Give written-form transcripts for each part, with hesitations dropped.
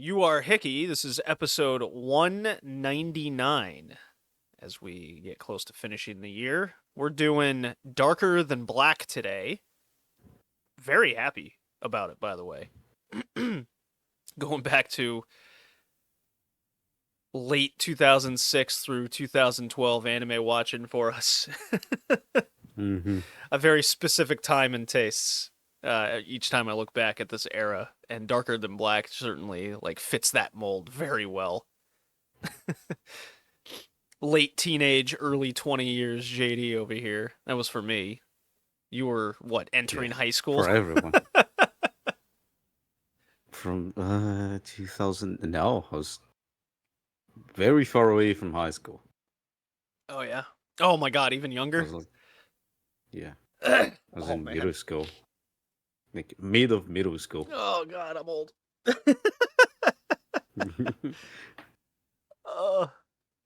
You are Hickey. This is episode 199. As we get close to finishing the year, we're doing Darker Than Black today. Very happy about it, by the way. Going back to late 2006 through 2012 anime watching for us. A very specific time and tastes. Each time I look back at this era, and Darker Than Black certainly fits that mold very well. Late teenage, early 20 years JD over here. That was for me. You were entering high school? For everyone. From 2000. No, I was very far away from high school. Oh yeah. Oh my god, even I younger? was I was in middle school. Mid of middle school. Oh god, I'm old.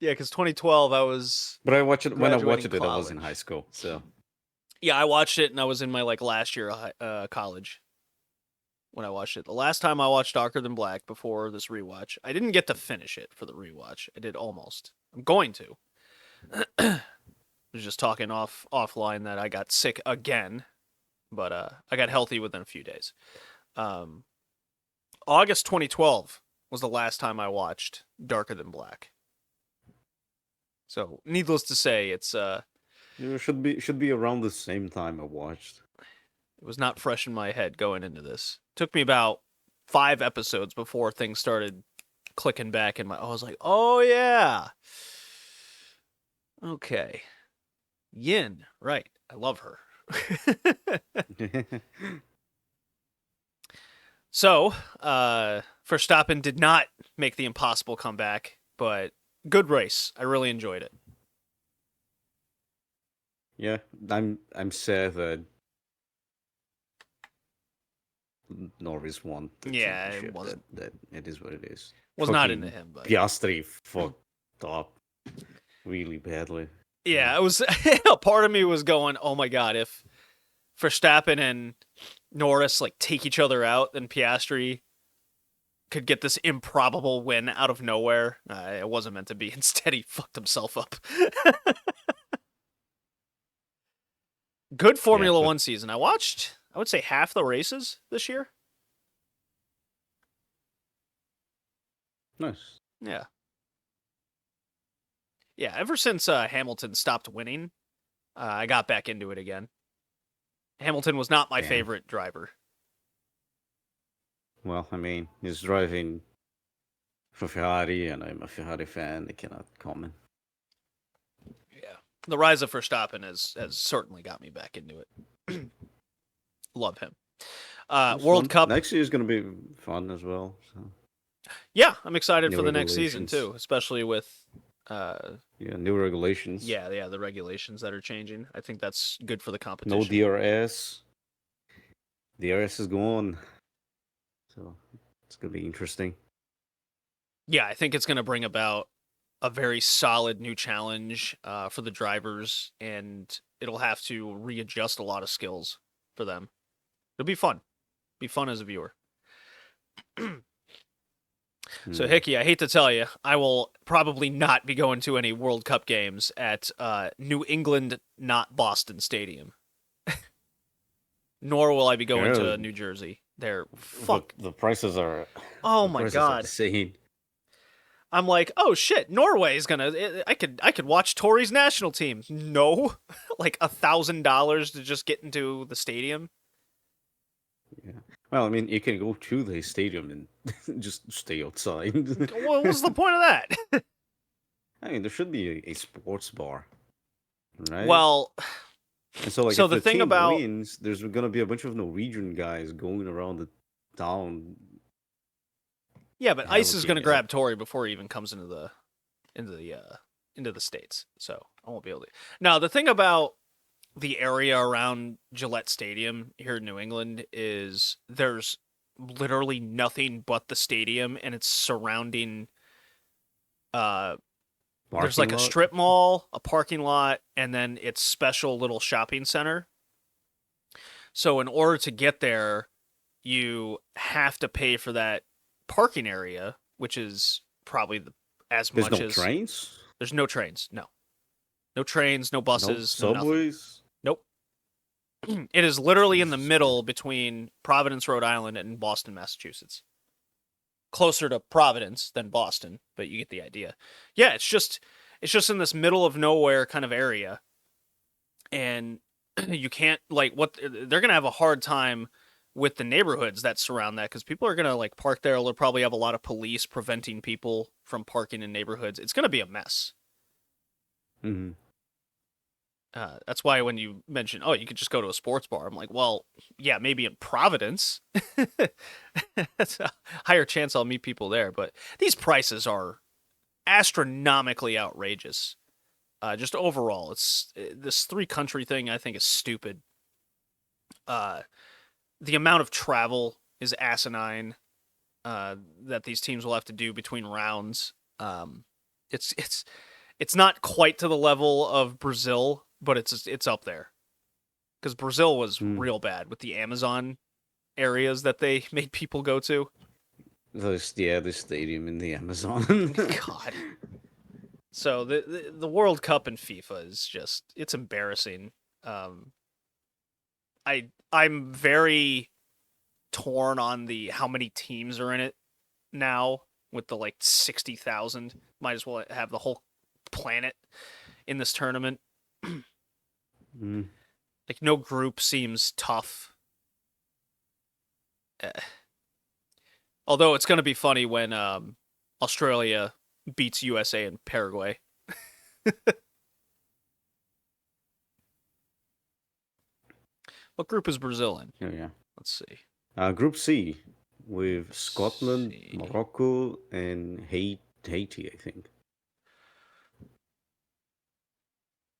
Yeah, because 2012 I was. But when I watched it, graduating I was in college. high school. So Yeah, I watched it and I was in my last year of college when I watched it. The last time I watched Darker Than Black before this rewatch, I didn't get to finish it for the rewatch. I did almost. I'm going to. I was just talking offline that I got sick again, but I got healthy within a few days. August 2012 was the last time I watched Darker Than Black. So, needless to say, it's it should be around the same time I watched. It was not fresh in my head going into this. Took me about 5 episodes before things started clicking back in my. I was like, oh yeah. Okay. Yin, right. I love her. So, Verstappen did not make the impossible comeback, but good race. I really enjoyed it. Yeah, I'm sad that Norris won the championship. It wasn't. That it is what it is. Was not into him, but Piastri fucked up really badly. Yeah, it was. A part of me was going, "Oh my god, if Verstappen and Norris take each other out, then Piastri could get this improbable win out of nowhere." It wasn't meant to be. Instead, he fucked himself up. Good Formula One season. I watched, I would say, half the races this year. Nice. Yeah. Yeah, ever since Hamilton stopped winning, I got back into it again. Hamilton was not my favorite driver. Well, I mean, he's driving for Ferrari, and I'm a Ferrari fan. I cannot comment. Yeah. The rise of Verstappen has certainly got me back into it. Love him. World Cup. Next year is going to be fun as well. So. Yeah, I'm excited for the next season, too, especially with... new regulations. Yeah, the regulations that are changing. I think that's good for the competition. No DRS. DRS is gone. So it's going to be interesting. Yeah, I think it's going to bring about a very solid new challenge for the drivers, and it'll have to readjust a lot of skills for them. It'll be fun. Be fun as a viewer. So, Hickey, I hate to tell you, I will probably not be going to any World Cup games at New England, not Boston Stadium. Nor will I be going to New Jersey. They're the prices are. Oh my god! Insane. I'm like, oh shit, Norway's gonna. I could watch Tori's national team. No, like $1,000 to just get into the stadium. Yeah. Well, I mean, you can go to the stadium and just stay outside. Well, what's the point of that? I mean, there should be a sports bar, right? Well, and so if the thing about wins, there's gonna be a bunch of Norwegian guys going around the town. Yeah, but ICE is gonna grab Tori before he even comes into the States, so I won't be able to. Now, the thing about the area around Gillette Stadium here in New England is there's literally nothing but the stadium and its surrounding. There's a strip mall, a parking lot, and then its special little shopping center. So in order to get there, you have to pay for that parking area, which is probably There's no trains? There's no trains, no. No trains, no buses, no subways? Nothing. Nope. It is literally in the Jesus middle Christ. between Providence, Rhode Island, and Boston, Massachusetts. Closer to Providence than Boston, but you get the idea. Yeah, it's just in this middle of nowhere kind of area. And you can't, like, what they're going to have a hard time with the neighborhoods that surround that, because people are going to, like, park there. They'll probably have a lot of police preventing people from parking in neighborhoods. It's going to be a mess. Mm-hmm. That's why when you mention, oh, you could just go to a sports bar, I'm like, well, yeah, maybe in Providence. That's a higher chance I'll meet people there. But these prices are astronomically outrageous. Just overall, this 3-country thing I think is stupid. The amount of travel is asinine that these teams will have to do between rounds. It's not quite to the level of Brazil, but it's up there. Because Brazil was real bad with the Amazon areas that they made people go to. The stadium in the Amazon. God. So the World Cup in FIFA is just, it's embarrassing. I'm very torn on how many teams are in it now with the like 60,000. Might as well have the whole planet in this tournament. Like, no group seems tough. Although it's going to be funny when Australia beats USA and Paraguay. What group is Brazil in? Oh, yeah. Let's see. Group C with Scotland, Morocco, and Haiti, I think.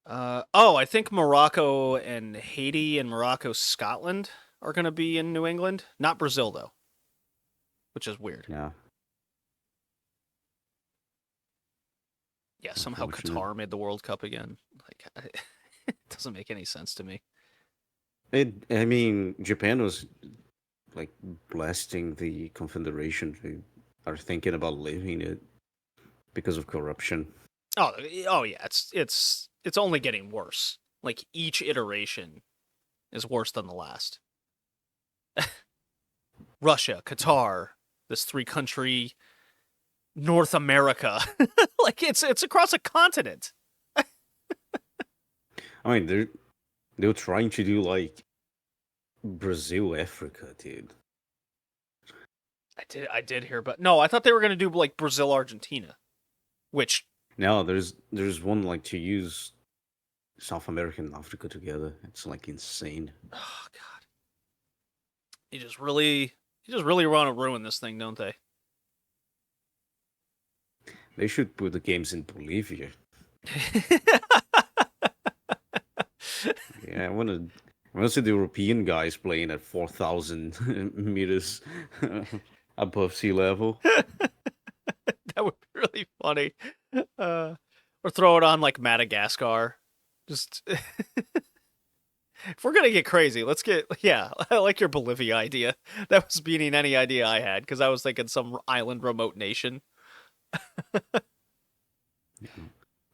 I think Morocco and Haiti and Scotland are going to be in New England. Not Brazil, though, which is weird. Yeah. Yeah, somehow Qatar made the World Cup again. Like, it doesn't make any sense to me. I mean, Japan was like blasting the Confederation. They are thinking about leaving it because of corruption. Oh yeah, it's only getting worse. Like, each iteration is worse than the last. Russia, Qatar, this 3-country North America. Like, it's across a continent. I mean, they're trying to do like Brazil, Africa, dude. I did hear, but no, I thought they were gonna do like Brazil, Argentina, which no, there's one like to use South America and Africa together. It's like insane. Oh God, you just really want to ruin this thing, don't they? They should put the games in Bolivia. Yeah, I want to see the European guys playing at 4,000 meters above sea level. That would be really funny. Or throw it on like Madagascar. Just if we're gonna get crazy, let's get I like your Bolivia idea. That was beating any idea I had, because I was thinking some island remote nation.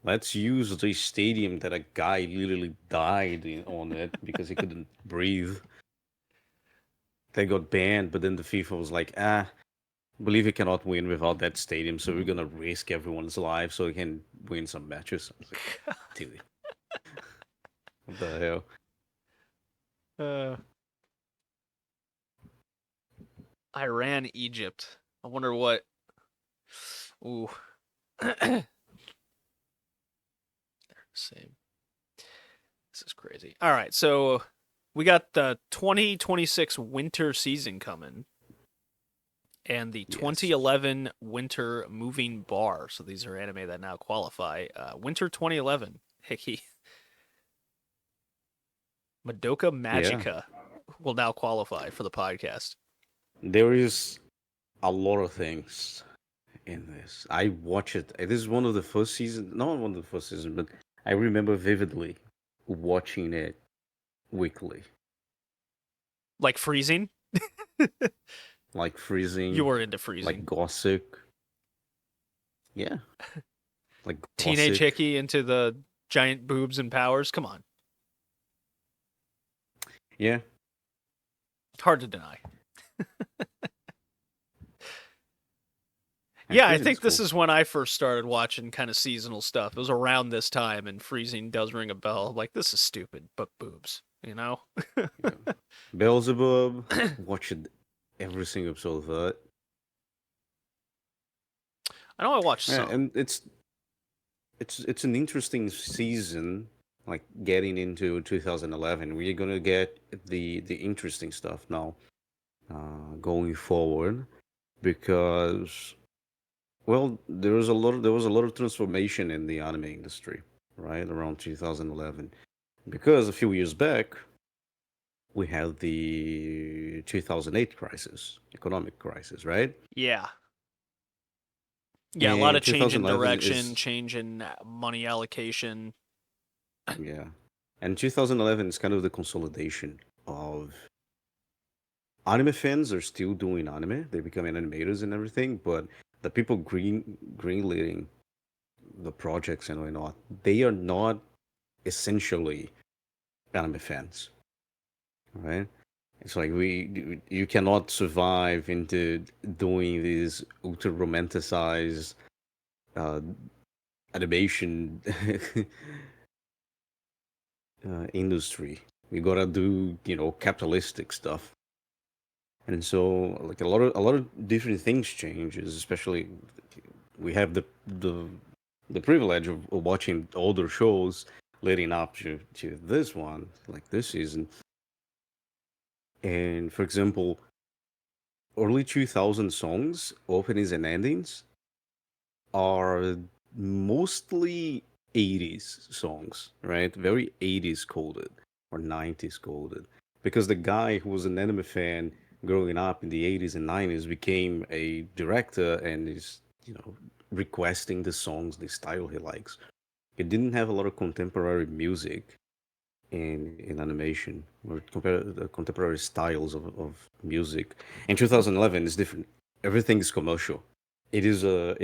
Let's use the stadium that a guy literally died on it because he couldn't breathe. They got banned, but then the FIFA was like, Bolivia cannot win without that stadium, so we're gonna risk everyone's life so we can win some matches. I was like, dude, what the hell? Iran, Egypt. I wonder what. Ooh. Same. This is crazy. All right, so we got the 2026 winter season coming, and the 2011 winter moving bar. So these are anime that now qualify. Winter 2011. Hickey. Madoka Magica will now qualify for the podcast. There is a lot of things in this. I watch it. This is one of the first seasons. Not one of the first seasons, but I remember vividly watching it weekly. Like freezing? like You freezing, were into like freezing. Gossick. Yeah, like Teenage Gossick. Hickey into the giant boobs and powers. Come on. Yeah, Hard to deny. and Yeah, I freezing's think this cool. is when I first started watching kind of seasonal stuff. It was around this time, and freezing does ring a bell. Like, this is stupid, but boobs, you know? Yeah. Beelzebub, watched every single episode of that. I know I watched Yeah, some. and it's an interesting season, like getting into 2011. We're gonna get the interesting stuff now, going forward, because well, there was a lot of transformation in the anime industry, right, around 2011, because a few years back we had the 2008 crisis, economic crisis, right? Yeah. Yeah, a lot And of change in 2011 direction, is change in money allocation. yeah, and 2011 is kind of the consolidation of anime fans are still doing anime. They become animators and everything, but the people greenlighting the projects and whatnot, they are not essentially anime fans, right? It's like you cannot survive into doing these ultra romanticized uh, animation industry. You gotta do capitalistic stuff, and so like a lot of different things changes. Especially we have the privilege of watching older shows leading up to this one, like this season. And for example, early 2000 songs, openings and endings, are mostly 80s songs, right? Very 80s coded or 90s coded. Because the guy who was an anime fan growing up in the 80s and 90s became a director and is, requesting the songs, the style he likes. It didn't have a lot of contemporary music in animation or the contemporary styles of music. In 2011 is different. Everything is commercial. It is a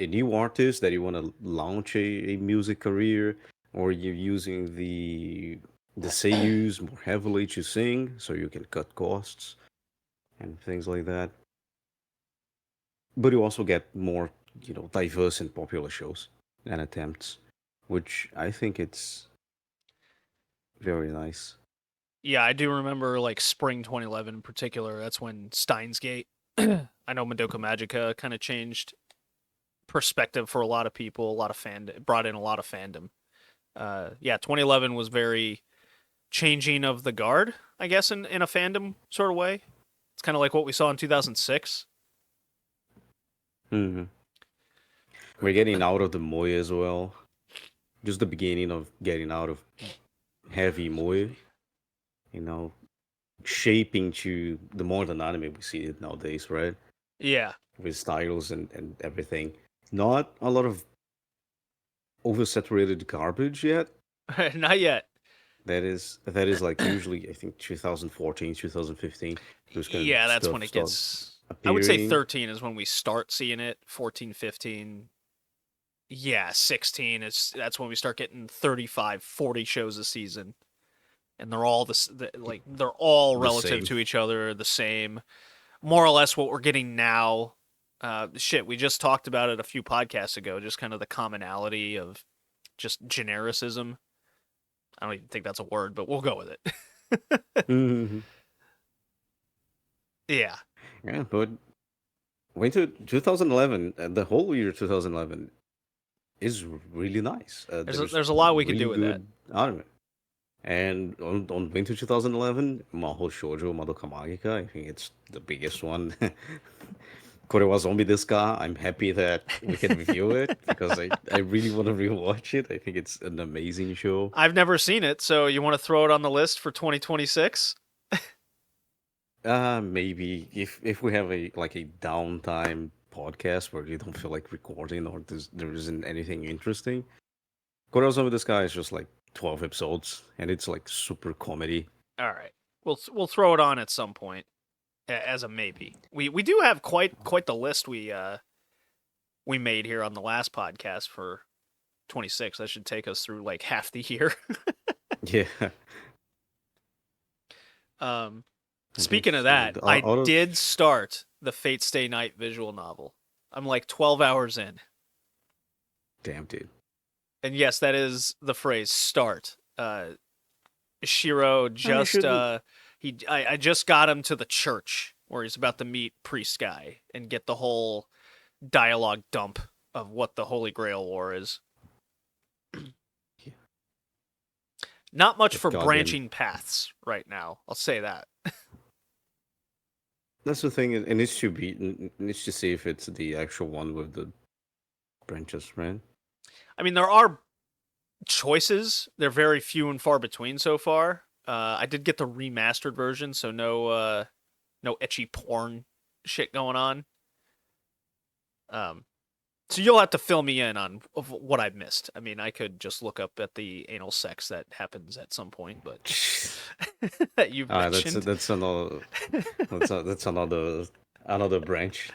new artist that you want to launch a music career, or you're using the seiyus more heavily to sing so you can cut costs and things like that. But you also get more diverse and popular shows and attempts, which I think it's very nice. Yeah, I do remember like spring 2011 in particular. That's when Steins Gate, I know Madoka Magica kind of changed perspective for a lot of people, a lot of brought in a lot of fandom. Yeah, 2011 was very changing of the guard, I guess, in a fandom sort of way. It's kind of like what we saw in 2006. Hmm. We're getting out of the moe as well. Just the beginning of getting out of heavy moe, you know, shaping to the modern anime we see it nowadays, right? Yeah, With styles and everything. Not a lot of oversaturated garbage yet. not yet. That is like usually I think 2014, 2015. Those kind of Yeah, that's when stuff it start gets. I would say appearing. 13 is when we start seeing it. 14, 15. Yeah, 16 is that's when we start getting 35, 40 shows a season. And they're all like they're all The relative same. to each other, the same. More or less what we're getting now. Shit, we just talked about it a few podcasts ago, just kind of the commonality of just genericism. I don't even think that's a word, but we'll go with it. Hmm. Yeah. Yeah, but wait to 2011. The whole year 2011 is really nice. There's There's a lot we could do really with that. good anime. And on Winter 2011, Mahou Shoujo Madoka Magica, I think it's the biggest one. Korewa Zombie Deska, I'm happy that we can review it because I really want to rewatch it. I think it's an amazing show. I've never seen it, so you want to throw it on the list for 2026? Maybe if we have a downtime podcast where you don't feel like recording or there isn't anything interesting, Korewa Zombie Deska is just like 12 episodes and it's like super comedy. All right. We'll throw it on at some point. as a maybe. We do have quite the list we made here on the last podcast for 26. That should take us through like half the year. Yeah. Speaking of that, I did start the Fate Stay Night visual novel. I'm like 12 hours in. Damn, dude. And yes, that is the phrase start. Shiro just I just got him to the church where he's about to meet Priest Guy and get the whole dialogue dump of what the Holy Grail War is. Not much for branching paths right now. I'll say that. That's the thing. It needs to see if it's the actual one with the branches, right? I mean, there are choices. They're very few and far between so far. I did get the remastered version, so no ecchi porn shit going on. So you'll have to fill me in on what I missed. I mean, I could just look up at the anal sex that happens at some point, but that you've mentioned. That's another another branch.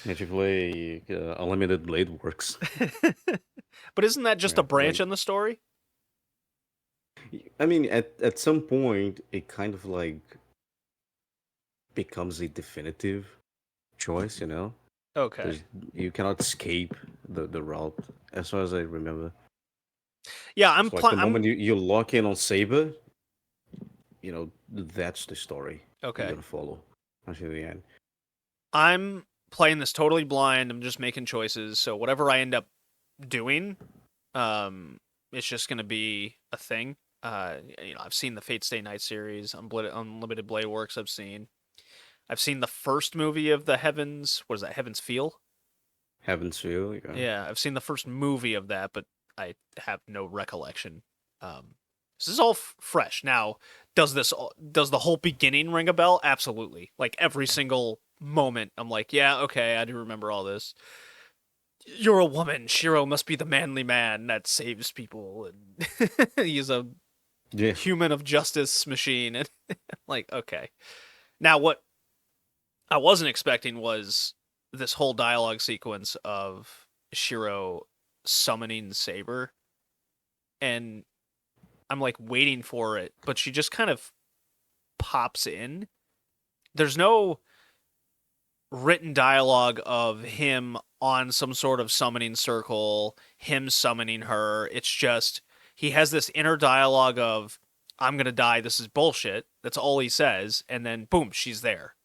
If you play Unlimited Blade Works. But isn't that just a branch in the story? I mean, at some point, it kind of like becomes a definitive choice, you know? Okay. You cannot escape the route, as far as I remember. Yeah, I'm the moment you lock in on Saber, you know, that's the story. Okay. You're gonna follow until the end. I'm playing this totally blind. I'm just making choices. So whatever I end up doing, it's just gonna be a thing. I've seen the Fate Stay Night series, Unlimited Blade Works. I've seen the first movie of the Heavens. What is that? Heaven's Feel. Heaven's Feel. Yeah. Yeah, I've seen the first movie of that, but I have no recollection. This is all fresh. Now, does the whole beginning ring a bell? Absolutely. Like every single moment, I'm like, yeah, okay, I do remember all this. You're a woman. Shiro must be the manly man that saves people, and he's a human of justice machine. And like, okay. Now, what I wasn't expecting was this whole dialogue sequence of Shiro summoning Saber, and I'm like waiting for it, but she just kind of pops in. There's no written dialogue of him on some sort of summoning circle, him summoning her. It's just he has this inner dialogue of I'm gonna die, this is bullshit. That's all he says, and then boom, she's there.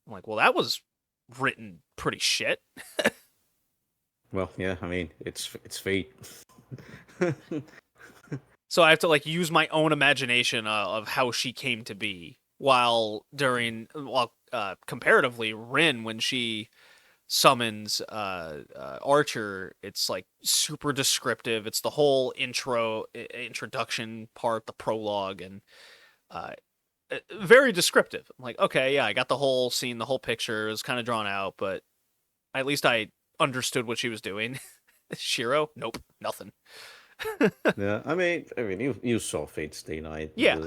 I'm like, well, that was written pretty shit. Well, yeah, I mean, it's fate. So I have to like use my own imagination of how she came to be. While comparatively, Rin, when she summons Archer, it's like super descriptive. It's the whole introduction part, the prologue, and very descriptive. I'm like, okay, yeah, I got the whole scene, the whole picture. It was kind of drawn out, but at least I understood what she was doing. Shiro, nope, nothing. Yeah, I mean, you saw Fate Stay Night, yeah,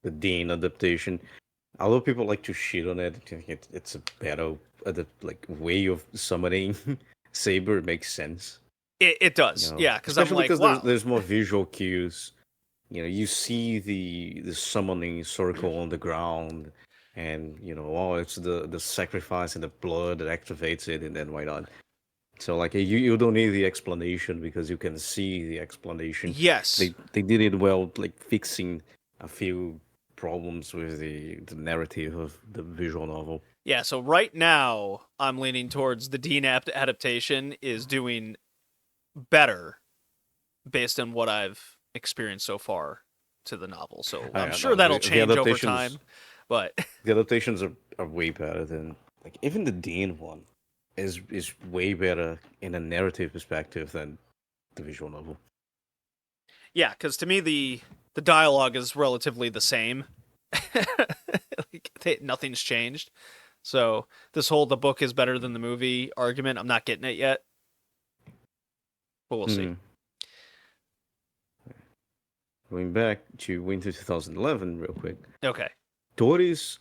the Dean adaptation. Although people like to shit on it, I think it's a better way of summoning Saber. It makes sense. It does, you know? yeah, because I'm like, because wow. there's more visual cues. You know, you see the summoning circle on the ground, and you know, oh, it's the sacrifice and the blood that activates it, and then why not? So like you don't need the explanation because you can see the explanation. Yes, they did it well, like fixing a few problems with the narrative of the visual novel. Yeah, so right now I'm leaning towards the Dean adaptation is doing better based on what I've experienced so far to the novel. So I'm sure that'll change over time. But the adaptations are way better than like even the Dean one is way better in a narrative perspective than the visual novel. Yeah, because to me the dialogue is relatively the same. Nothing's changed. So this whole the book is better than the movie argument, I'm not getting it yet. But we'll see. Going back to Winter 2011 real quick. Okay. Tori's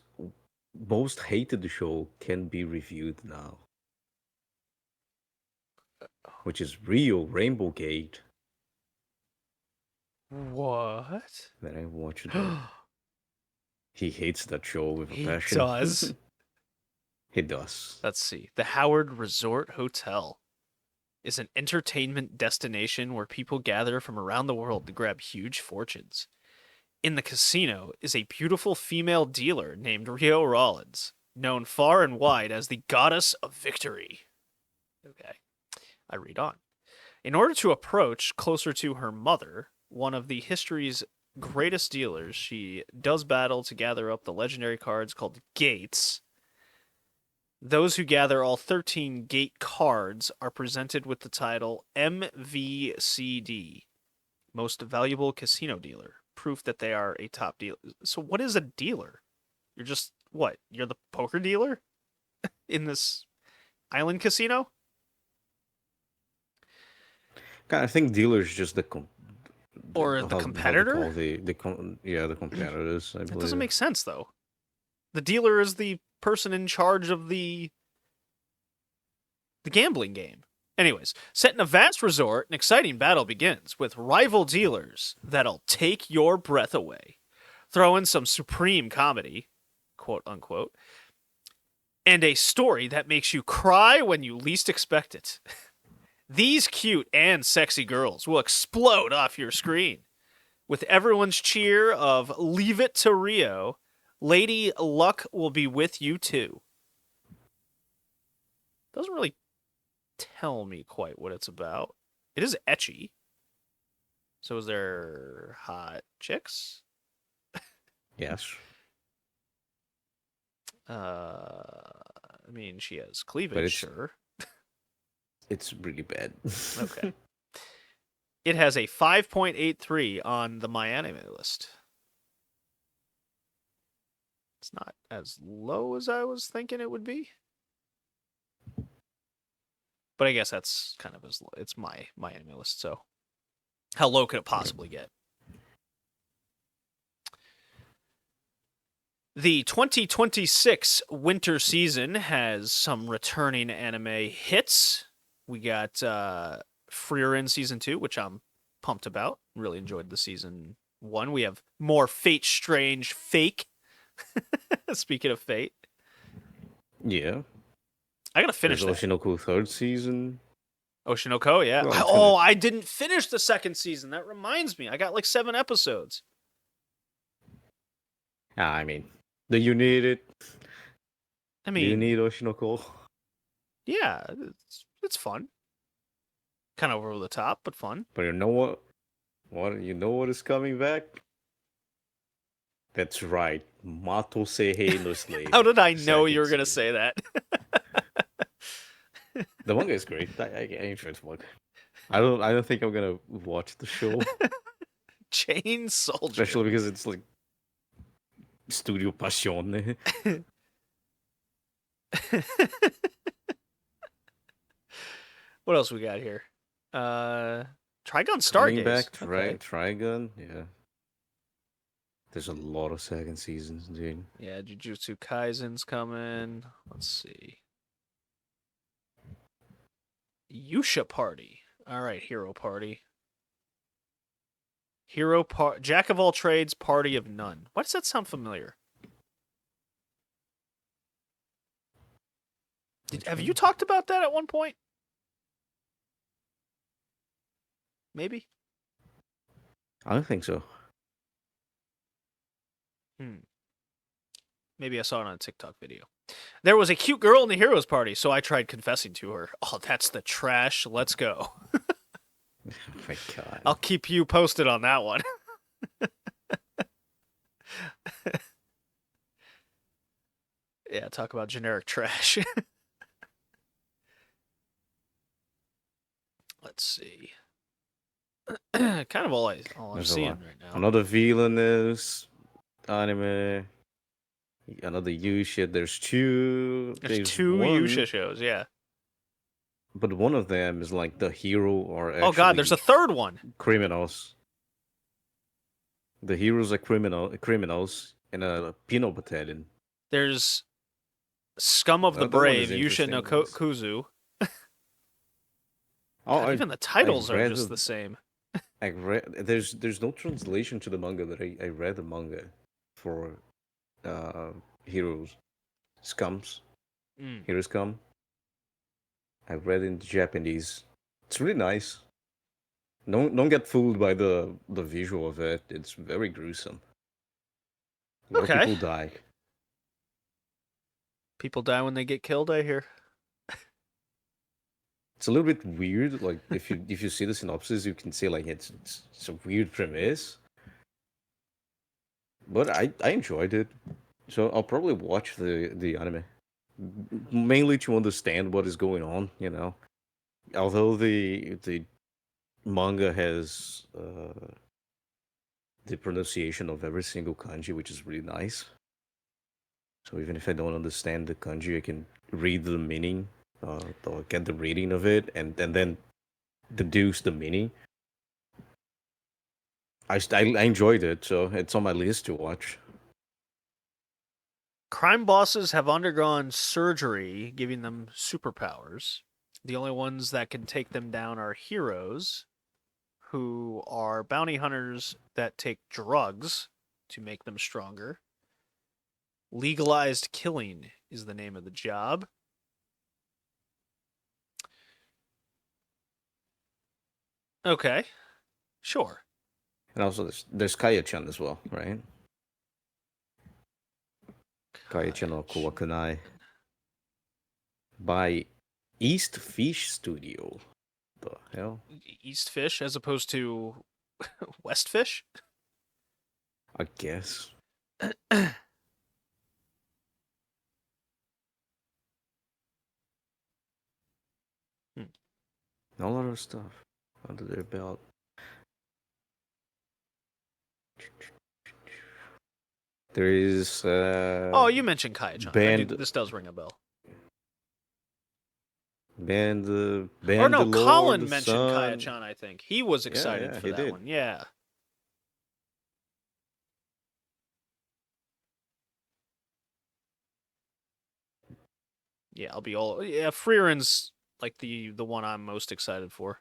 most hated show can be reviewed now, which is Rio Rainbow Gate. What? Then I watched it. He hates that show with a He passion. does. He does. Let's see. The Howard Resort Hotel is an entertainment destination where people gather from around the world to grab huge fortunes. In the casino is a beautiful female dealer named Rio Rollins, known far and wide as the Goddess of Victory. Okay, I read on. In order to approach closer to her mother, one of the history's greatest dealers, she does battle to gather up the legendary cards called Gates. Those who gather all 13 Gate cards are presented with the title MVCD, Most Valuable Casino Dealer, proof that they are a top dealer. So what is a dealer? You're just, what? You're the poker dealer in this island casino? I think dealers just Or the how they competitor? call the competitors. I That believe. doesn't make sense, though. The dealer is the person in charge of the gambling game. Anyways, set in a vast resort, an exciting battle begins with rival dealers that'll take your breath away. Throw in some supreme comedy, quote unquote, and a story that makes you cry when you least expect it. These cute and sexy girls will explode off your screen. With everyone's cheer of "Leave it to Rio," Lady Luck will be with you too. Doesn't really tell me quite what it's about. It is ecchi. So is there hot chicks? Yes. I mean, she has But cleavage, sure. it's really bad. Okay. It has a 5.83 on the MyAnime list. It's not as low as I was thinking it would be. But I guess that's kind of as low. It's my anime list, so how low could it possibly get? The 2026 winter season has some returning anime hits. We got Frieren Season 2, which I'm pumped about. Really enjoyed the Season 1. We have more Fate Strange Fake. Speaking of Fate. Yeah. I gotta finish There's that. Oshinoko third season. Oshinoko, yeah. Well, I didn't finish the second season. That reminds me. I got like 7 episodes. I mean, do you need it? I Do you mean, need Oshinoko? yeah, it's fun. Kind of over the top, but fun. But you know what? What is coming back? That's right. Mato Seihei no Slave. How did I know you were second going to season. say that? The manga is great. I enjoyed the manga. I don't think I'm gonna watch the show, Chain Soldier. especially because it's like Studio Passione. What else we got here? Trigun Coming Stargaze. back, Okay. Trigun, yeah. There's a lot of second seasons, dude. Yeah, Jujutsu Kaisen's coming. Let's see. Yusha Party. All right, Hero Party. Jack of all trades, party of none. Why does that sound familiar? Have you talked about that at one point? Maybe? I don't think so. Maybe I saw it on a TikTok video. There was a cute girl in the Heroes Party, so I tried confessing to her. Oh, that's the trash. Let's go. Oh my god. I'll keep you posted on that one. Yeah, talk about generic trash. Let's see. Kind of all I'm There's a seeing lot. right now. Another villainous anime. Another you shit. There's two. There's 2 one, Yusha shows, yeah. but one of them is like the hero or actually Oh god, there's a third one. criminals. The heroes are criminals, in a penal battalion. There's Scum of the That one Brave, is Yusha no interesting. Nice. Kuzu. Oh, God, even the I titles are read just the same. I read there's no translation to the manga, but I read the manga for uh Heroes Scums. Mm. Heroes Scum. I read in Japanese. It's really nice. Don't get fooled by the visual of it. It's very gruesome. A lot of Okay. people die. People die when they get killed, I hear. It's a little bit weird. Like if you see the synopsis, you can say like it's a weird premise, but I enjoyed it. So I'll probably watch the anime mainly to understand what is going on. Although the manga has the pronunciation of every single kanji, which is really nice. So even if I don't understand the kanji, I can read the meaning, or get the reading of it, and then deduce the meaning. I enjoyed it, so it's on my list to watch. Crime bosses have undergone surgery, giving them superpowers. The only ones that can take them down are heroes, who are bounty hunters that take drugs to make them stronger. Legalized killing is the name of the job. Okay, sure. And also there's Kaya-chan as well, right? Kaya-chan no Kowakunai by East Fish Studio. The hell? East Fish as opposed to West Fish? I guess. A lot of stuff under their belt. There is Oh, you mentioned Kaia-chan. band This does ring a bell. Or band no, the Lord, Colin the mentioned Sun. Kaia-chan, I think. He was Yeah, excited yeah, for he that did. one. Yeah. Yeah, I'll be all yeah, Freeren's like the one I'm most excited for.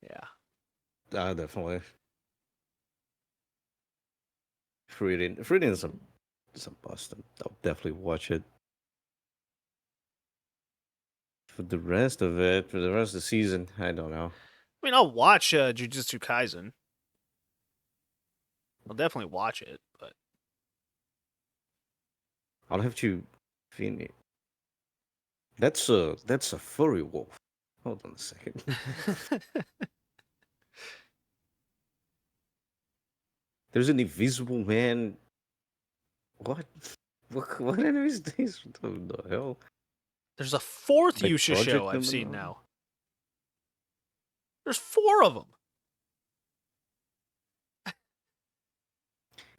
Yeah. Definitely. Frieden is some bust. I'll definitely watch it. For the rest of it, for the rest of the season, I don't know. I mean, I'll watch Jujutsu Kaisen. I'll definitely watch it, but I'll have to finish. That's a furry wolf. Hold on a second. There's an invisible man. What? What enemy is this? What the hell? there's a fourth Like Yusha show Project I've number seen 9? now. There's 4 of them.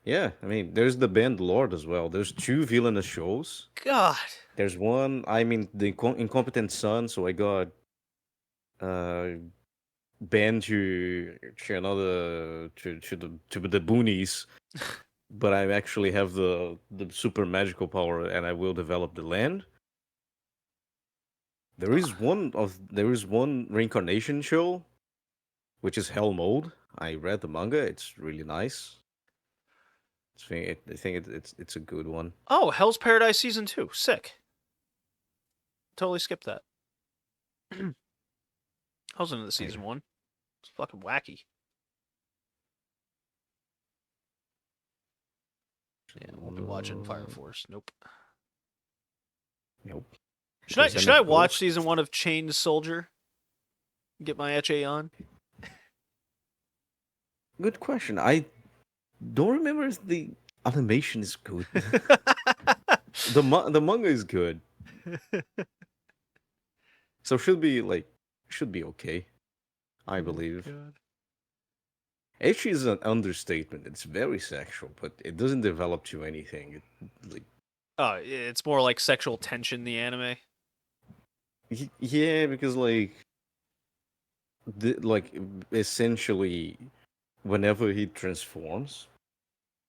Yeah, I mean, there's the band Lord as well. There's 2 villainous shows. God. There's one, I mean, the incompetent son. So I got uh banned to another to the boonies, but I actually have the super magical power, and I will develop the land. There is one reincarnation show, which is Hell Mode. I read the manga. It's really nice. I think it's a good one. Oh, Hell's Paradise season 2. Sick. Totally skipped that. I was into the I, season 1. It's fucking wacky. Yeah, I won't be watching Fire Force. Nope. nope. Should There's I MF watch Ghost. season 1 of Chained Soldier? Get my HA on? Good question. I don't remember if the animation is good. The manga is good, so should be okay. I believe. God. Ecchi is an understatement. It's very sexual, but it doesn't develop to anything. Like, Oh, it's more like sexual tension, the anime. yeah, because like essentially whenever he transforms,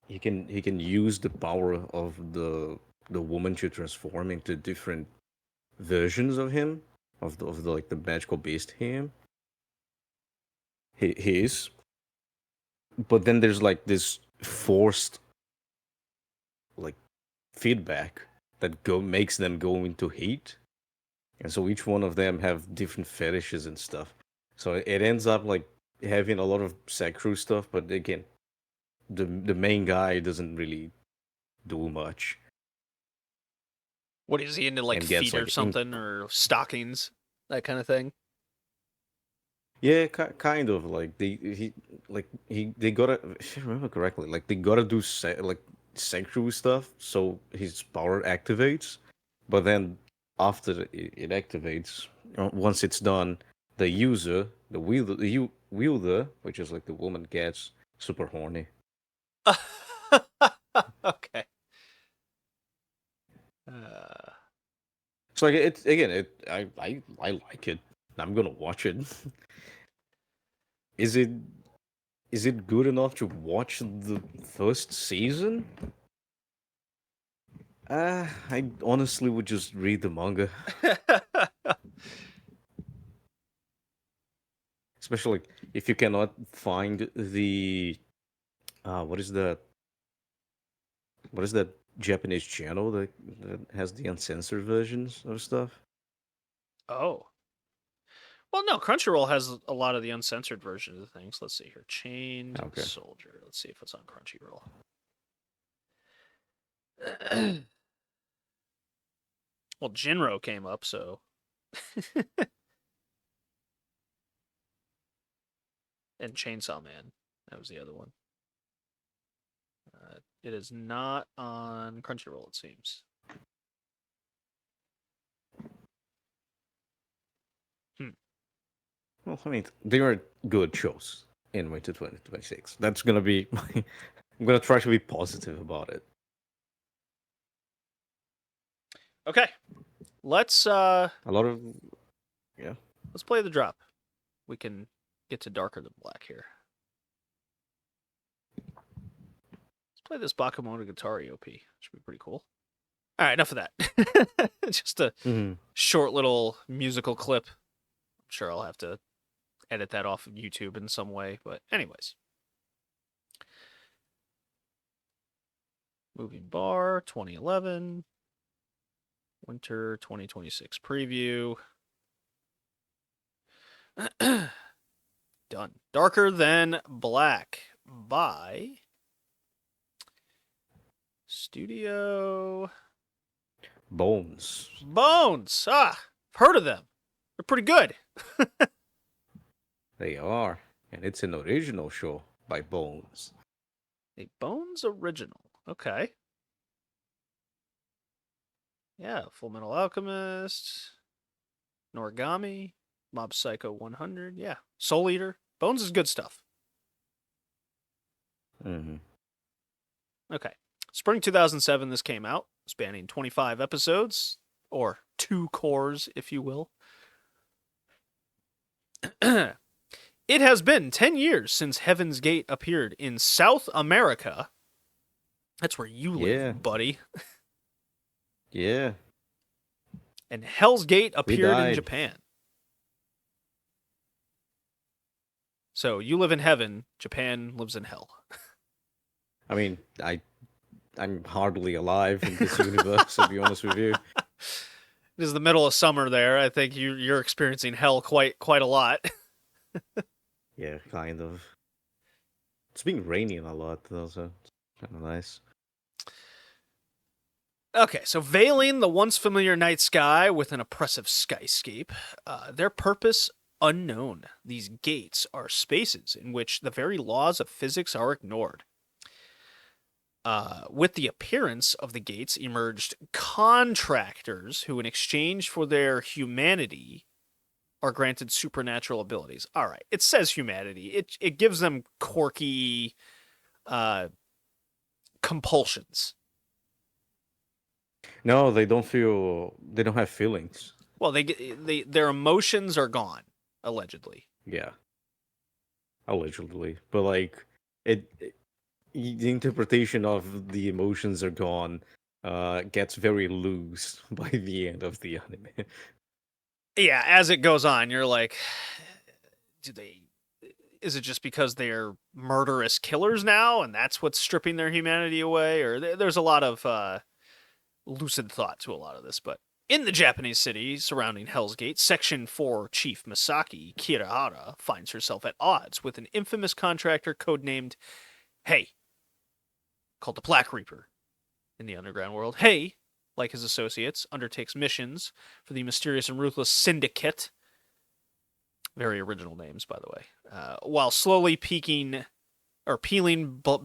he can use the power of the woman to transform into different versions of him, of the like the magical beast he is. But then there's like this forced like feedback that go makes them go into hate, and so each one of them have different fetishes and stuff. So it ends up like having a lot of sacru stuff, but again, the main guy doesn't really do much What is he into, like and gets feet or like in. something, or stockings, that kind of thing? Yeah, kind of like they gotta, if I remember correctly, like they gotta do like sanctuary stuff so his power activates, but then after it activates, once it's done, the user, the wielder, which is like the woman, gets super horny. Okay. Uh, So like it again, I like it. I'm gonna watch it. Is it is it good enough to watch the first season? I honestly would just read the manga, especially if you cannot find the what is that? What is that Japanese channel that has the uncensored versions of stuff? oh. Well, no, Crunchyroll has a lot of the uncensored versions of things. Let's see here. Chained Okay. Soldier. Let's see if it's on Crunchyroll. Well, Jinro came up, so. And Chainsaw Man. That was the other one. It is not on Crunchyroll, it seems. Hmm. Well, I mean, they are good shows in Winter 2026. That's gonna be. I'm gonna try to be positive about it. Okay. Let's A lot of yeah. let's play the drop. We can get to Darker Than Black here. Let's play this Bakemono Guitari OP. Should be pretty cool. All right, enough of that. Just a Mhm. short little musical clip. I'm sure I'll have to edit that off of YouTube in some way, but anyways. Moving Bar 2011. Winter 2026 preview. Done. Darker Than Black by Studio Bones. Bones. I've heard of them. They're pretty good. They are, and it's an original show by Bones. A Bones original. Okay. Yeah, Full Metal Alchemist, Noragami, Mob Psycho 100. Yeah, Soul Eater. Bones is good stuff. Mm-hmm. Okay. Spring 2007, this came out, spanning 25 episodes, or 2 cores, if you will. It has been 10 years since Heaven's Gate appeared in South America. That's where you live, Yeah. buddy. Yeah. And Hell's Gate We appeared in died. Japan. So you live in heaven, Japan lives in hell. I mean, I'm hardly alive in this universe, to be honest with you. It is the middle of summer there. I think you're experiencing hell quite a lot. Yeah, kind of. It's been raining a lot, though, so it's kind of nice. Okay, so veiling the once familiar night sky with an oppressive skyscape, their purpose unknown. These gates are spaces in which the very laws of physics are ignored. With the appearance of the gates emerged contractors who, in exchange for their humanity, are granted supernatural abilities. All right, it says humanity. It gives them quirky compulsions. No, they don't feel. They don't have feelings. Well, their emotions are gone, allegedly. Yeah, allegedly. But like, The interpretation of the emotions are gone gets very loose by the end of the anime. Yeah, as it goes on, you're like, do they? Is it just because they're murderous killers now, and that's what's stripping their humanity away? Or there's a lot of lucid thought to a lot of this, but in the Japanese city surrounding Hell's Gate, Section 4 Chief Masaki Kirihara finds herself at odds with an infamous contractor codenamed Hey, called the Black Reaper. In the underground world, Hey, like his associates, undertakes missions for the mysterious and ruthless Syndicate. Very original names, by the way. While slowly peeling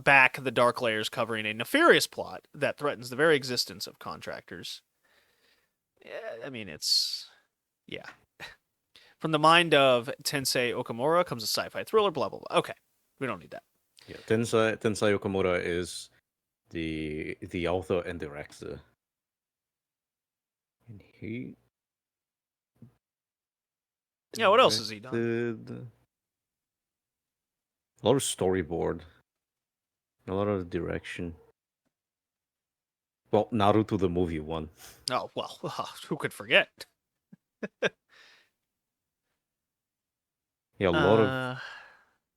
back the dark layers covering a nefarious plot that threatens the very existence of contractors. I mean, it's... yeah. From the mind of Tensei Okamura comes a sci-fi thriller, blah, blah, blah. Okay, we don't need that. Yeah, Tensai Okamura is the author and director. And he Yeah, what else has he done? directed a lot of storyboard, a lot of direction. Well, Naruto the movie one. Oh, well, who could forget? Yeah, a lot of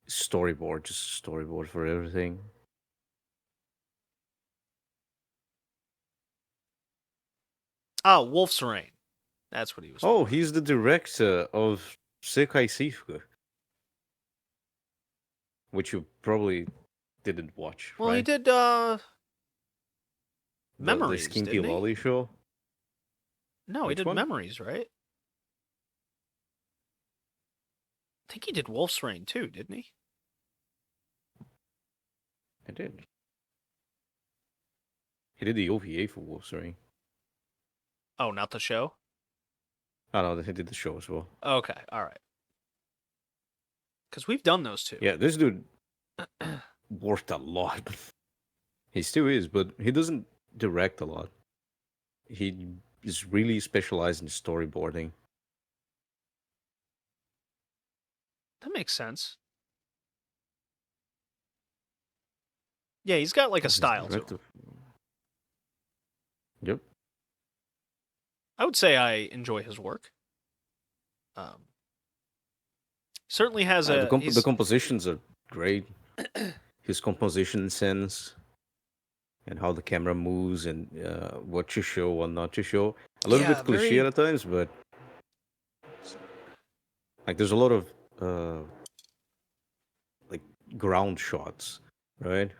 storyboard, just storyboard for everything. Oh, Wolf's Rain. That's what he was Oh, for. he's the director of Sekai Sifu, which you probably didn't watch, Well, right? he did The Memories, Skimpy didn't he? Lolly show. No, he Which did one? Memories, right? I think he did Wolf's Rain too, didn't he? I did. He did the OVA for Wolf's Rain. Oh, not the show? Oh no, he did the show as well. Okay, all right. Because we've done those two. Yeah, this dude worked a lot. He still is, but he doesn't direct a lot. He is really specialized in storyboarding. That makes sense. Yeah, he's got like a He's style to him. director. Yep. I would say I enjoy his work. Certainly has The compositions are great. His composition sense and how the camera moves and what to show, what not to show. A little bit cliche at times, but like there's a lot of like ground shots, right?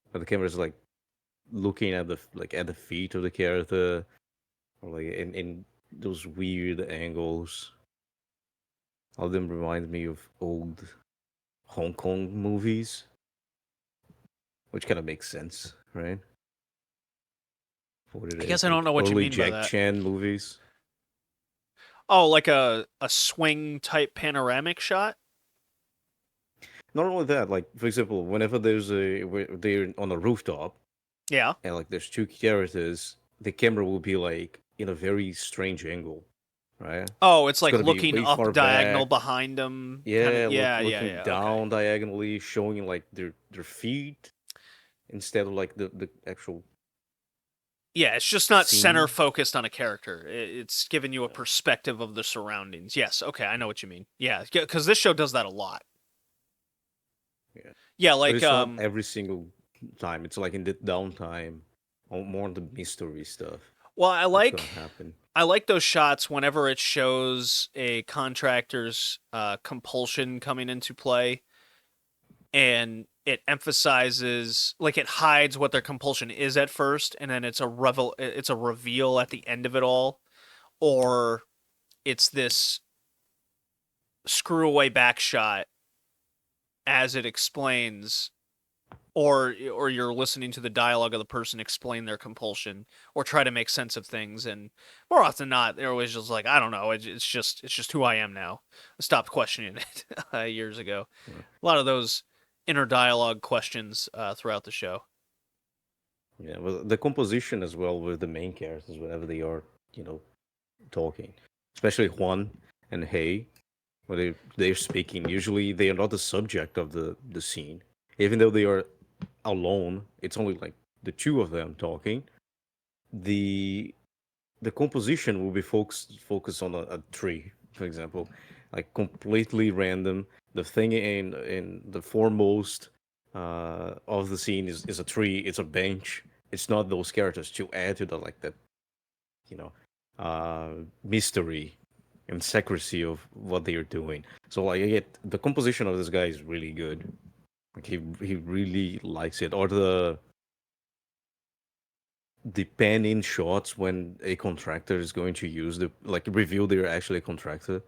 Where the camera's like looking at the feet of the character, or like in those weird angles. All of them remind me of old Hong Kong movies, which kind of makes sense, right? For what it I is, guess I don't know what you early mean by Jack that. Chan movies. Oh, like a swing type panoramic shot? Not only that, like for example, whenever they're on a rooftop, Yeah. and like there's two characters, the camera will be like in a very strange angle, right? Oh, it's like gonna be looking way up far diagonal back. behind them. Yeah, looking Yeah. down Okay. diagonally, showing like their feet instead of like the actual. Yeah, it's just not center Scene. focused on a character. It's giving you a perspective of the surroundings. Yes, okay, I know what you mean. Yeah, because this show does that a lot. Yeah. Yeah, But like it's not every single time. It's like in the downtime, more on the mystery stuff. well, What's gonna happen? I like those shots whenever it shows a contractor's compulsion coming into play, and it emphasizes, like, it hides what their compulsion is at first, and then it's a reveal at the end of it all, or it's this screw away back shot as it explains, or you're listening to the dialogue of the person explain their compulsion or try to make sense of things, and more often than not they're always just like, I don't know, it's just who I am now. I stopped questioning it years ago. Yeah. A lot of those inner dialogue questions throughout the show. Yeah, well, the composition as well with the main characters whenever they are, talking, especially Juan and Hey, when they're speaking. Usually they are not the subject of the scene. Even though they are alone, it's only like the two of them talking. The the composition will be focused on a tree, for example, like completely random. The thing in the foremost of the scene is a tree. It's a bench. It's not those characters to add to the like that you know mystery and secrecy of what they are doing. So like I get the composition of this guy is really good. Like he really likes it. Or the pan in shots when a contractor is going to use the like reveal they're actually a contractor,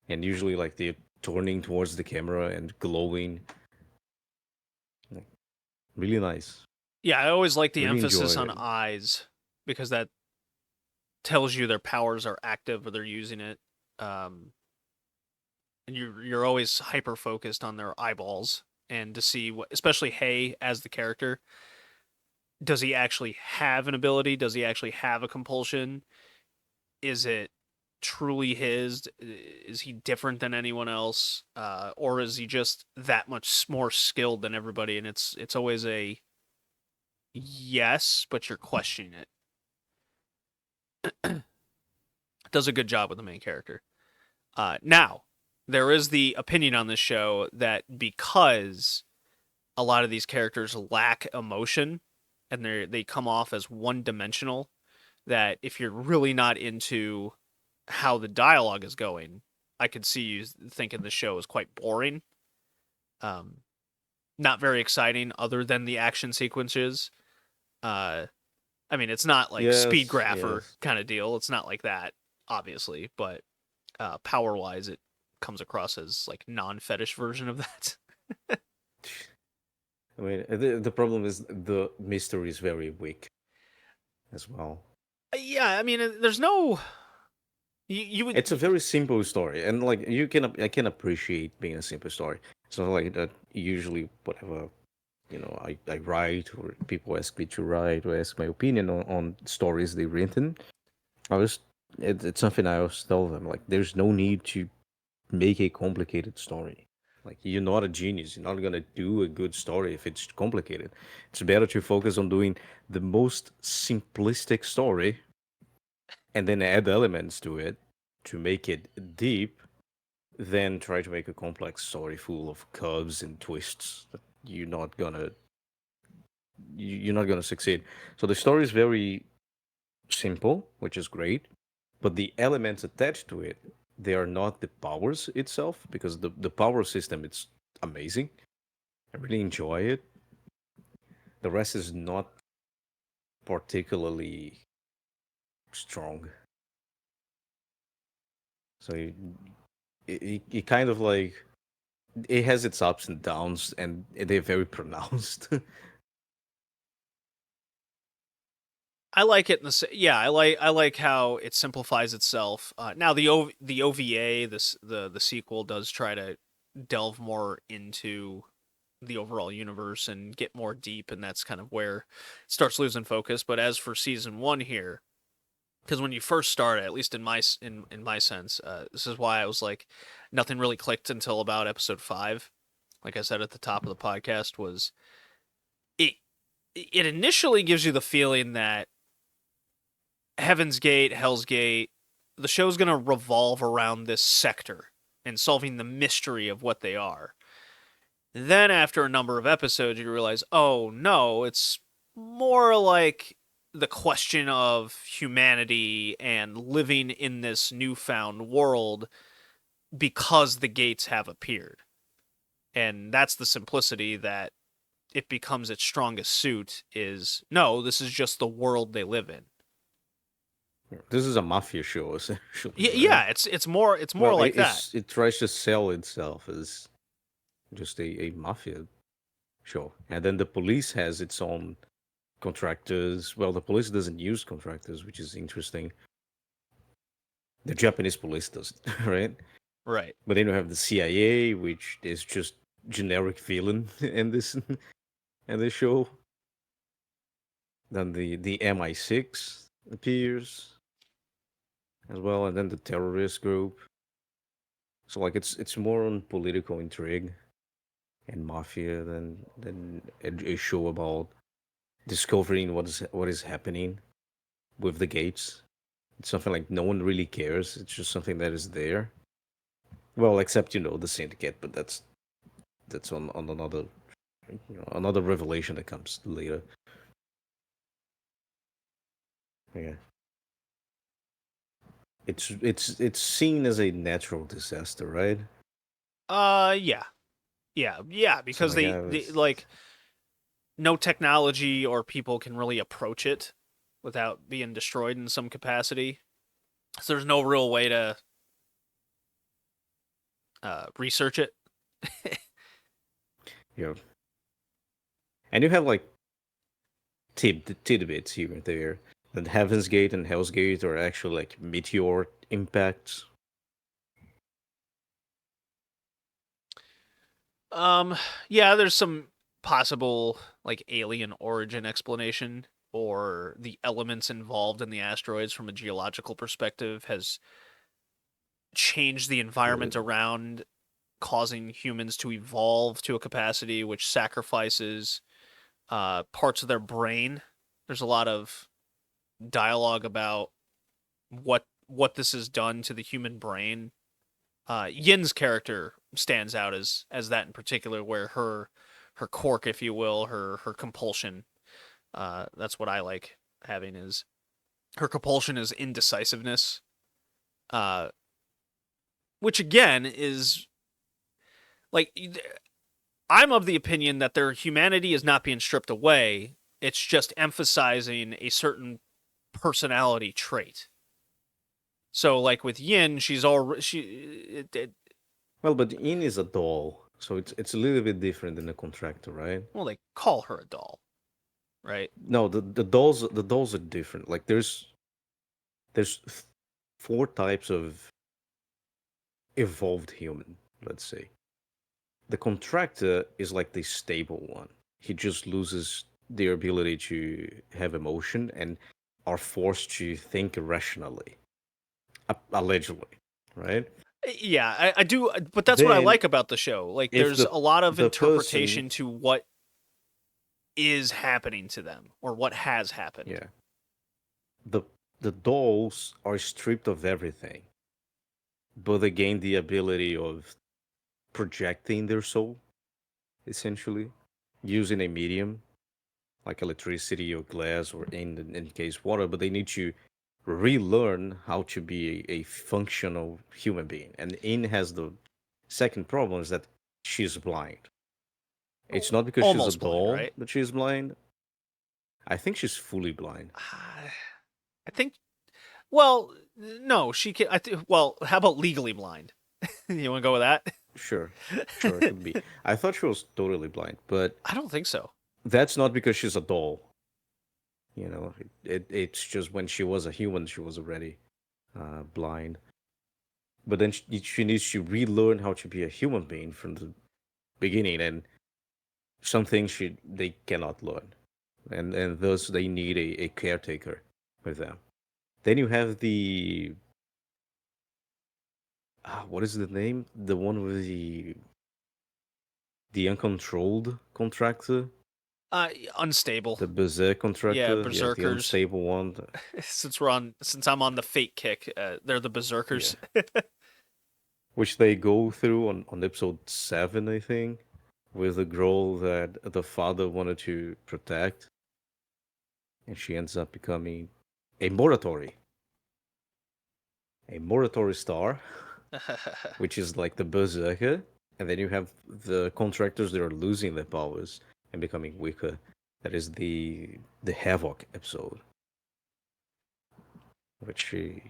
and usually like they're turning towards the camera and glowing. Like, really nice. Yeah, I always like the Really enjoy emphasis on it. eyes because that tells you their powers are active or they're using it. Um, and you're always hyper focused on their eyeballs and to see what, especially Hay as the character, does he actually have an ability? Does he actually have a compulsion? Is it truly his? Is he different than anyone else, or is he just that much more skilled than everybody? And it's always a yes, but you're questioning it. Does a good job with the main character. Now, there is the opinion on this show that because a lot of these characters lack emotion and they come off as one dimensional, that if you're really not into how the dialogue is going, I could see you thinking the show is quite boring. Um, Not very exciting other than the action sequences. Uh, I mean, it's not like Speed Yes, Grapher yes. kind of deal. It's not like that, obviously, but power wise, it comes across as like non fetish version of that. I mean, the problem is the mystery is very weak as well. Yeah, I mean, there's no you would. It's a very simple story, and like I can appreciate being a simple story. So like that usually whatever I write or people ask me to write or ask my opinion on stories they've written. I was it's something I always tell them like there's no need to make a complicated story. Like you're not a genius. You're not gonna do a good story if it's complicated. It's better to focus on doing the most simplistic story and then add elements to it to make it deep, than try to make a complex story full of curves and twists that you're not gonna succeed. So the story is very simple, which is great, but the elements attached to it, they are not the powers itself, because the power system it's amazing. I really enjoy it. The rest is not particularly strong. So it kind of like it has its ups and downs, and they're very pronounced. I like it in the yeah. I like how it simplifies itself. Now the OVA the sequel does try to delve more into the overall universe and get more deep, and that's kind of where it starts losing focus. But as for season one here, because when you first start, at least in my sense, this is why I was like, nothing really clicked until about episode 5. Like I said at the top of the podcast, was it it initially gives you the feeling that Heaven's Gate, Hell's Gate, the show's going to revolve around this sector and solving the mystery of what they are. Then, after a number of episodes, you realize, oh no, it's more like the question of humanity and living in this newfound world because the gates have appeared. And that's the simplicity that it becomes its strongest suit is no, this is just the world they live in. This is a mafia show, essentially, right? Yeah, it's more Well, like that. it tries to sell itself as just a mafia show, and then the police has its own contractors. Well, the police doesn't use contractors, which is interesting. The Japanese police does, right? Right. But then you have the CIA, which is just generic villain in this show. Then the MI6 appears as well, and then the terrorist group. So like it's more on political intrigue and mafia than a show about discovering what is happening with the gates. It's something like no one really cares. It's just something that is there. Well, except the syndicate, but that's on another another revelation that comes later. Yeah, it's seen as a natural disaster, right? Yeah. Yeah, So because like, they like no technology or people can really approach it without being destroyed in some capacity. So there's no real way to research it. yeah, and you have like tidbits here and there. That Heaven's Gate and Hell's Gate are actually like meteor impacts. Um, yeah, there's some possible like alien origin explanation, or the elements involved in the asteroids from a geological perspective has changed the The environment around, causing humans to evolve to a capacity which sacrifices parts of their brain. There's a lot of dialogue about what this has done to the human brain. Yin's character stands out as that in particular, where her quirk, if you will, her compulsion. That's what I like having is her compulsion is indecisiveness. Uh, which again is like I'm of the opinion that their humanity is not being stripped away. It's just emphasizing a certain personality trait. So like with Yin, she's all well, but In is a doll, so it's a little bit different than a contractor, right? well, they call her a doll, right? No, the dolls are different. Like there's four types of evolved human, let's say. The contractor is like the stable one. He just loses their ability to have emotion and are forced to think rationally, allegedly, right? Yeah, I do, but that's what I Then like about the show. Like, if there's a lot of the person, interpretation to what is happening to them or what has happened. yeah, the the dolls are stripped of everything, but they gain the ability of projecting their soul, essentially, using a medium like electricity or glass or in case water, but they need to relearn how to be a functional human being. And In has the second problem is that she's blind. It's not because she's a Almost blind, doll right? that she's blind. I think she's fully blind. I think. Well, no, she can. Well, how about legally blind? You want to go with that? Sure, sure, it could be. I thought she was totally blind, but I don't think so. that's not because she's a doll. It's just when she was a human, she was already blind. But then she needs to relearn how to be a human being from the beginning, and some things they cannot learn, and thus they need a caretaker with them. Then you have the what is the name? The one with the uncontrolled contractor, Uh, Unstable. the berserk Yeah, contractor, yeah, the berserkers. unstable one, Since I'm on the fate kick, they're the yeah, berserkers. which they go through on episode 7, I think, with the girl that the father wanted to protect, and she ends up becoming a moratory, star, which is like the berserker, and then you have the contractors that are losing their powers and becoming weaker. That is the havoc episode, which she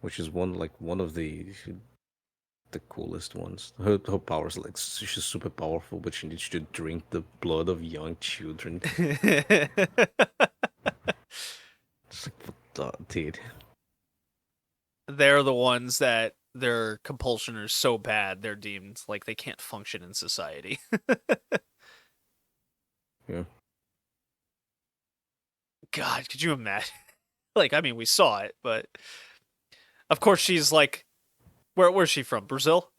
which is one of the coolest ones. Her powers like she's super powerful, but she needs to drink the blood of young children. It's like what the dude. They're the ones that their compulsion is so bad they're deemed like they can't function in society. Yeah. God, could you imagine? Like, I mean, we saw it, but Of course, she's like, where's she from? Brazil?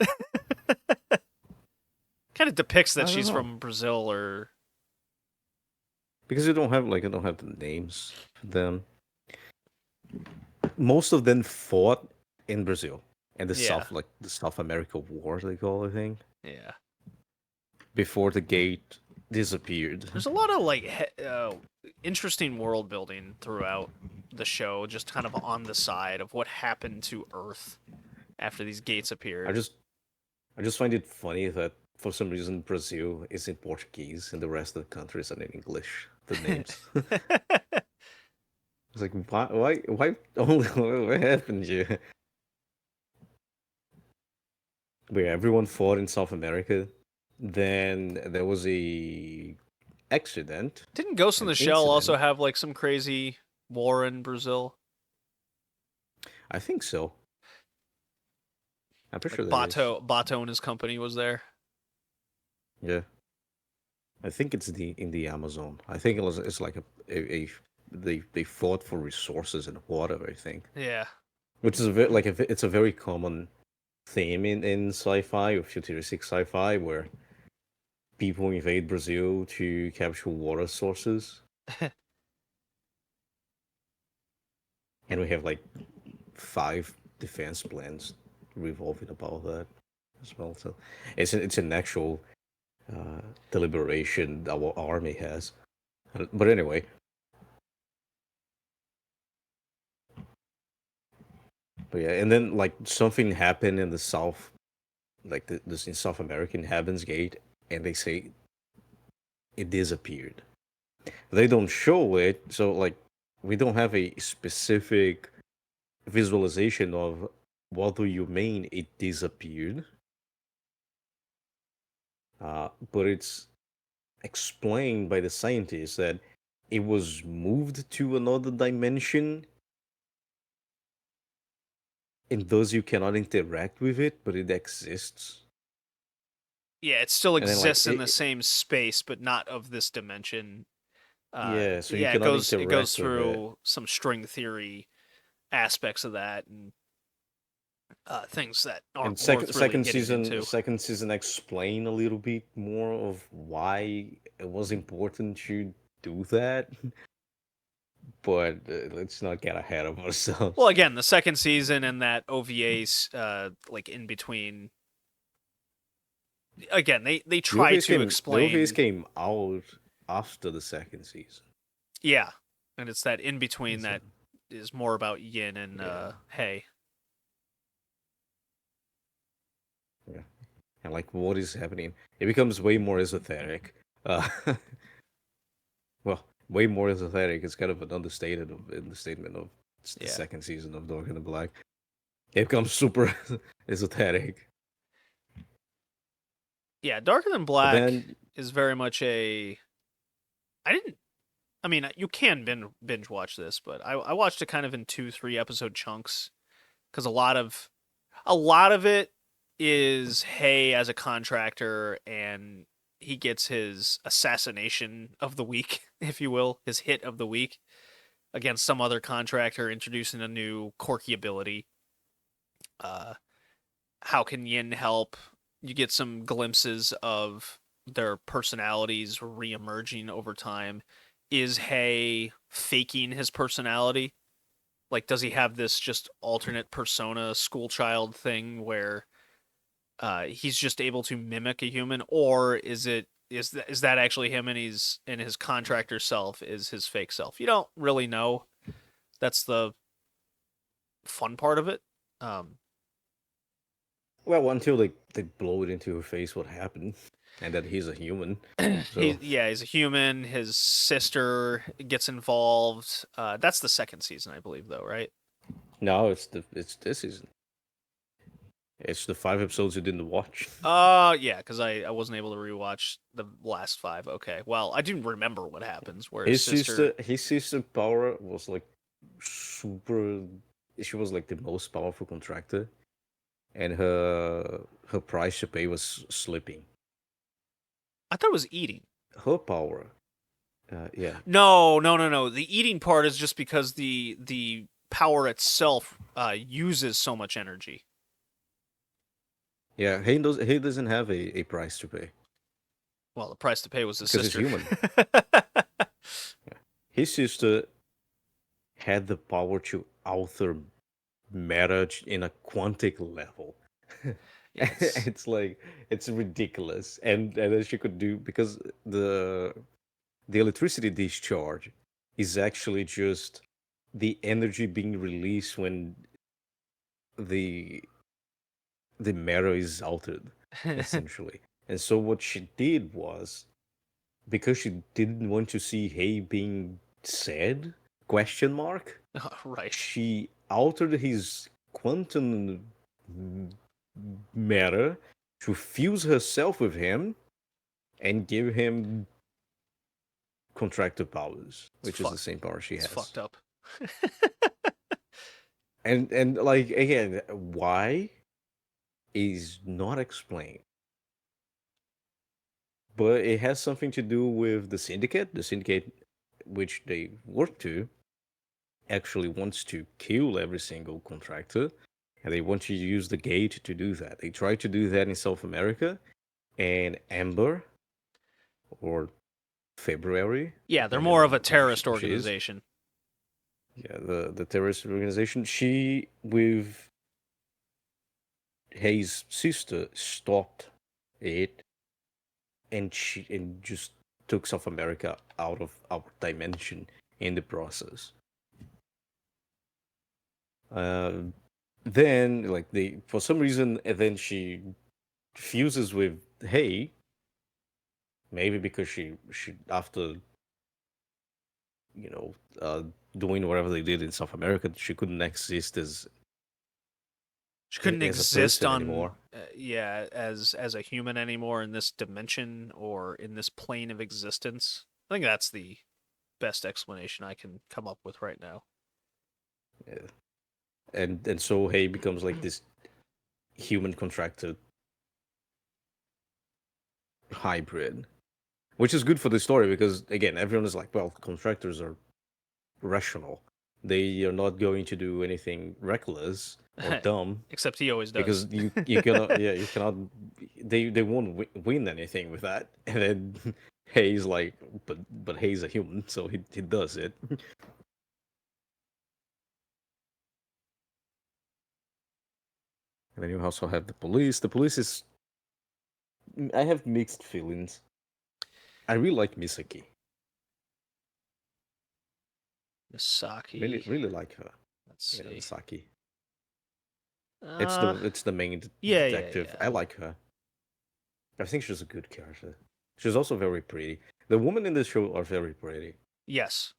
Kind of depicts that I don't she's know from Brazil or because I don't have the names for them. Most of them fought in Brazil and yeah, the South America War they call it, I think, yeah. before the gate disappeared. There's a lot of like interesting world building throughout the show, just kind of on the side of what happened to Earth after these gates I appeared. just I just find it funny that for some reason Brazil is in Portuguese and the rest of the countries are in English. The names. It's like why only what happened here? But yeah, everyone fought in South America. Then there was a accident, Didn't Ghost in an the Shell also incident. have like some crazy war in Brazil? I think so. I'm pretty Like sure there is. Bato and his company was there. Yeah, I think it's in the Amazon. I think it's like a they fought for resources and water. I think, Yeah. which is it's a very common theme in sci-fi or futuristic sci-fi where people invade Brazil to capture water sources, and we have like 5 defense plans revolving about that as well. So it's an actual deliberation our army has. But anyway, but yeah, and then like something happened in the South, like this in South American Heaven's Gate, and they say it disappeared. They don't show it, so like we don't have a specific visualization of what do you mean it disappeared. But it's explained by the scientists that it was moved to another dimension and thus you cannot interact with it, but it exists. Yeah, it still And then like exists in the same space, but not of this dimension. yeah, so you Yeah, cannot it goes interact with it. through some string theory aspects of that and things that And aren't worth really getting into. second season explain a little bit more of why it was important to do that. But let's not get ahead of Well, ourselves. again, the second season and that OVA's like in between. Again, they try to The OVAs explain. came out after the second season. Yeah, and it's that in between So that is more about Yin and yeah, Hey. yeah. And like what is happening? It becomes way more esoteric. Uh, well, way more esoteric. It's kind of an understatement of it's the Yeah, second season of Dark and the Black. It becomes super esoteric. yeah. Darker Than But Black then is very much a. I didn't. I mean, you can binge watch this, but I watched it kind of in 2-3 episode chunks because a lot of it is Hay as a contractor and he gets his assassination of the week, if you will, his hit of the week against some other contractor introducing a new quirky ability. Uh, how can Yin help? You get some glimpses of their personalities re-emerging over time. Is Hay faking his personality? Like, does he have this just alternate persona, school child thing where he's just able to mimic a human, or is that actually him and his contractor self is his fake self? You don't really know. That's the fun part of it. Um, well, until they blow it into her face what happened and that he's a human. So he's a human. His sister gets involved. That's the second season, I believe, though, right? no, it's this season. It's the 5 episodes you didn't watch. Yeah, because I wasn't able to rewatch the last five. Okay, well, I do remember what happens. Where his sister, His sister power was like super. She was like the most powerful contractor, and her price to pay was slipping. I thought it was eating. Her power, yeah, No. The eating part is just because the power itself uses so much energy. Yeah, he doesn't have a price to pay Well, the price to pay was his because he's sister. human. His sister had the power to alter matter in a quantic level. Yeah, it's It's like it's ridiculous, and then she could do because the electricity discharge is actually just the energy being released when the the matter is altered, essentially. And so what she did was because she didn't want to see Hay being sad question mark, right. she altered his quantum matter to fuse herself with him and give him contracted powers, It's which is the fucked. same power she It's has. fucked up. And like again, why is not explained. But it has something to do with the syndicate. The syndicate which they work to actually wants to kill every single contractor, and they want to use the gate to do that. They tried to do that in South America, and Amber or February, Yeah, they're depending more of on a who terrorist she is. organization. Yeah, the terrorist organization. She with Hayes' sister stopped it, and she just took South America out of our dimension in the process. Uh, then like they for some reason, and then she fuses with Hay, maybe because she after you know uh, doing whatever they did in South America, she couldn't exist She couldn't as a exist person on anymore. yeah, as a human anymore in this dimension or in this plane of existence. I think that's the best explanation I can come up with right now. Yeah. And so Hay becomes like this human contracted hybrid, which is good for the story because again, everyone is like, well, contractors are rational. They are not going to do anything reckless or dumb Except he always does. because you cannot you cannot they won't win anything with that. And then Hayes like, but Hayes a human, so he does it. And then you also have the police. The police is I have mixed feelings. I really like Misaki. Really Misaki. really like her. Let's Yeah, see. Misaki. Uh, It's the main yeah, yeah, detective. yeah. I like her. I think she's a good character. She's also very pretty. The women in this show are very pretty, Yes.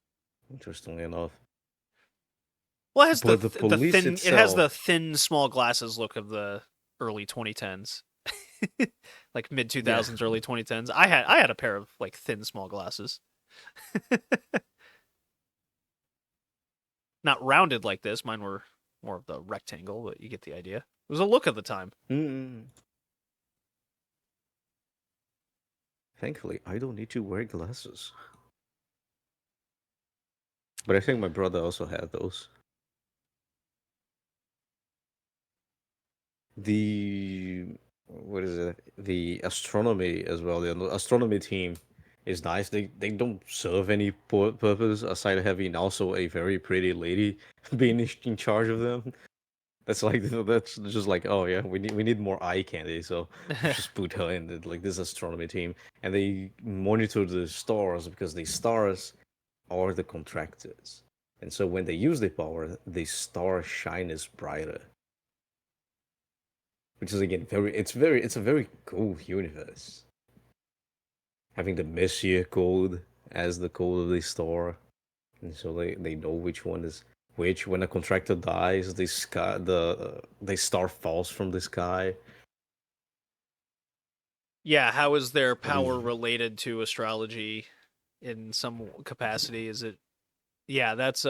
interestingly enough. Well, it has But the the police thin. It has the itself, thin, small glasses look of the early 2010s, like mid yeah, 2000s, early 2010s. I had a pair of like thin, small glasses, not rounded like this. Mine were more of the rectangle, but you get the idea. It was a look of the time. mm, thankfully I don't need to wear glasses. But I think my brother also had those. The what is it? The astronomy as well. The astronomy team is nice. They don't serve any purpose aside of having also a very pretty lady being in charge of them. That's like that's just like, oh yeah, we need more eye candy, so just put her in like this astronomy team, and they monitor the stars because the stars are the contractors, and so when they use the power, the stars shine as brighter, which is again it's a very cool universe, having the Messier code as the code of the star, and so they know which one is which. When a contractor dies, the star falls from the sky. Yeah, how is their It power is, related to astrology in some capacity? Is it? Yeah, that's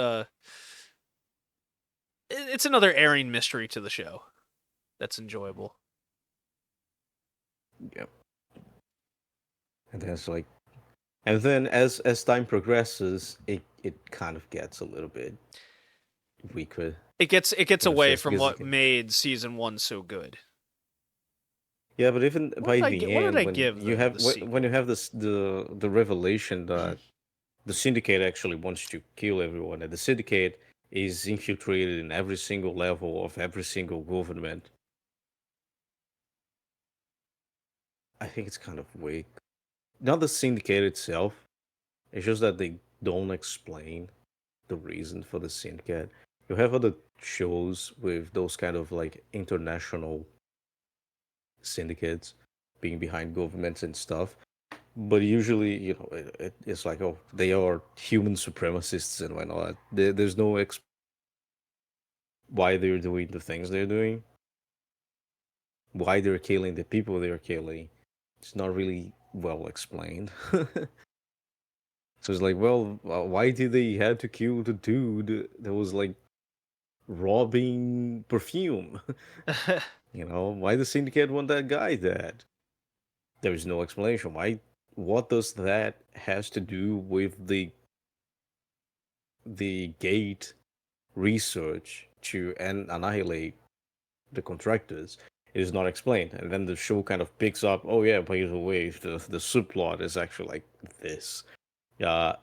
it's another airing mystery to the show. That's enjoyable. yeah. And that's like, and then as time progresses, it kind of gets a little bit. weaker. It gets In a away sense, from because what made season 1 so good. yeah, but even by the What did I end, when give you have the when you sequel? have this the revelation that the syndicate actually wants to kill everyone, and the syndicate is infiltrated in every single level of every single government, I think it's kind of weak. Not the syndicate itself, it's just that they don't explain the reason for the syndicate. You have other shows with those kind of like international syndicates being behind governments and stuff. But usually, it's like, oh, they are human supremacists and whatnot. There's no why they're doing the things they're doing, why they're killing the people they're killing. It's not really well explained. So it's like, well, why did they have to kill the dude that was like robbing perfume? Why the syndicate want that guy dead? There is no explanation. Why? What does that has to do with the gate research to annihilate the contractors? It is not explained, and then the show kind of picks up. Oh yeah, by the way, the subplot is actually like this.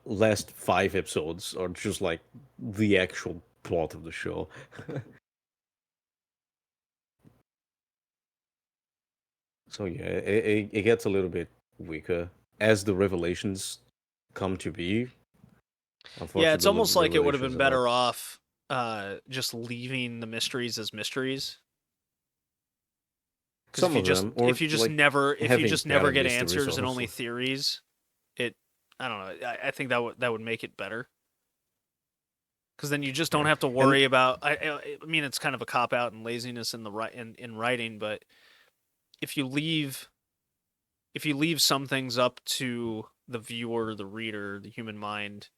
Last 5 episodes are just like the actual plot of the show. So yeah, it gets a little bit weaker as the revelations come to be. Yeah, it's Unfortunately, the almost like it would have revelations been are better off just leaving the mysteries as mysteries. Because some of them, or like if you having just never better get mysteries answers and only also. theories, it I don't know. I think that would make it better. Because then you just don't Yeah, have to and worry about. I mean, it's kind of a cop out and laziness in in writing, but if you leave if you leave some things up to the viewer, the reader, the human mind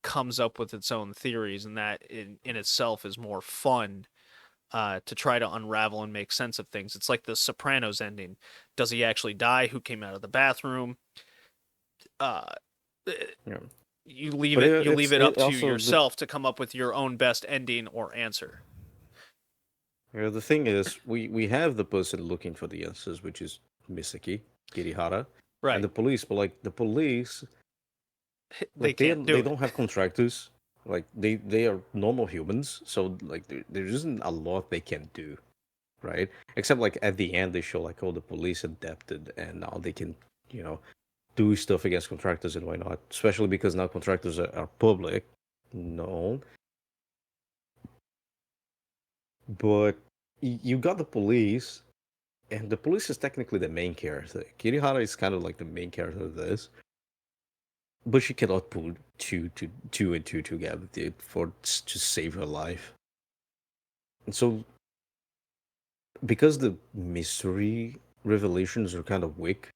comes up with its own theories, and that in itself is more fun to try to unravel and make sense of things. It's like the Sopranos ending. Does he actually die? Who came out of the bathroom? Uh, yeah, you but leave it up it to also yourself to come up with your own best ending or answer. the thing is we have the person looking for the answers, which is Misaki Kirihara, and Right. the police. But like the police, They like can't they do it. don't have contractors. Like they are normal humans, so like there isn't a lot they can do, right? Except like at the end they show like, oh, the police adapted and now they can, you know, do stuff against contractors and why not? Especially because now contractors are public. No, but you got the police, and the police is technically the main character. Kirihara is kind of like the main character of this, but she cannot put two and two together, dude, for to save her life. And so because the mystery revelations are kind of weak,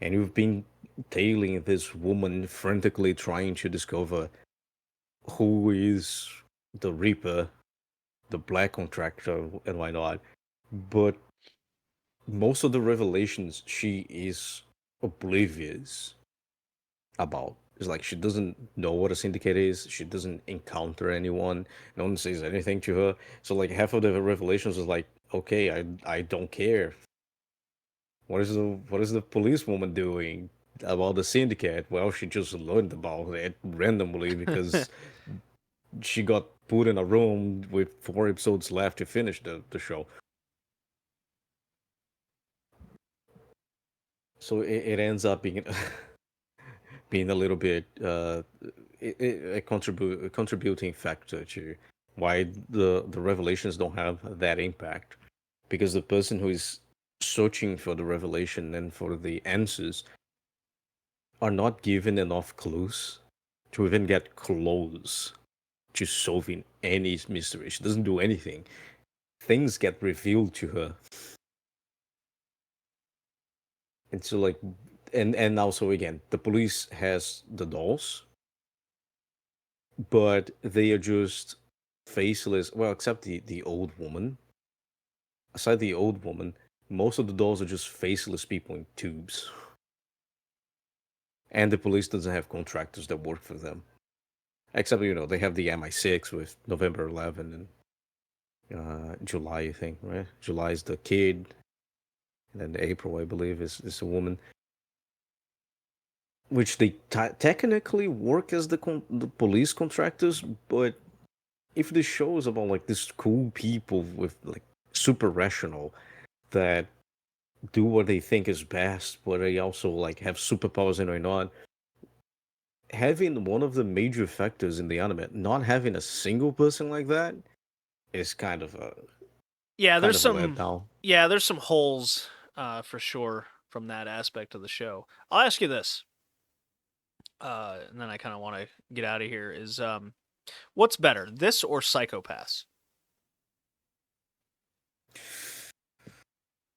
and you've been tailing this woman frantically trying to discover who is the Reaper, the black contractor, and why not. But most of the revelations she is oblivious about. It's like she doesn't know what a syndicate is. She doesn't encounter anyone. No one says anything to her. So like half of the revelations is like, okay, I don't care. What is the policewoman doing about the syndicate? Well, she just learned about it randomly because she got put in a room with 4 episodes left to finish the show. So it ends up being being a little bit a contributing factor to why the revelations don't have that impact, because the person who is searching for the revelation and for the answers are not given enough clues to even get close to solving any mystery. She doesn't do anything. Things get revealed to her, and so like, and also again, the police has the dolls, but they are just faceless. Well, except the old woman. Aside the old woman, most of the dolls are just faceless people in tubes, and the police doesn't have contractors that work for them. Except they have the MI6 with November 11 and July, I think, right? July is the kid, and then April, I believe, is a woman, which they technically work as the police contractors. But if the show is about like these cool people with like super rational that do what they think is best, but they also like have superpowers and whatnot, having one of the major factors in the anime not having a single person like that is Yeah, kind there's of a some letdown. yeah, there's some holes for sure from that aspect of the show. I'll ask you this, and then I kind of want to get out of here. Is what's better, this or Psychopaths?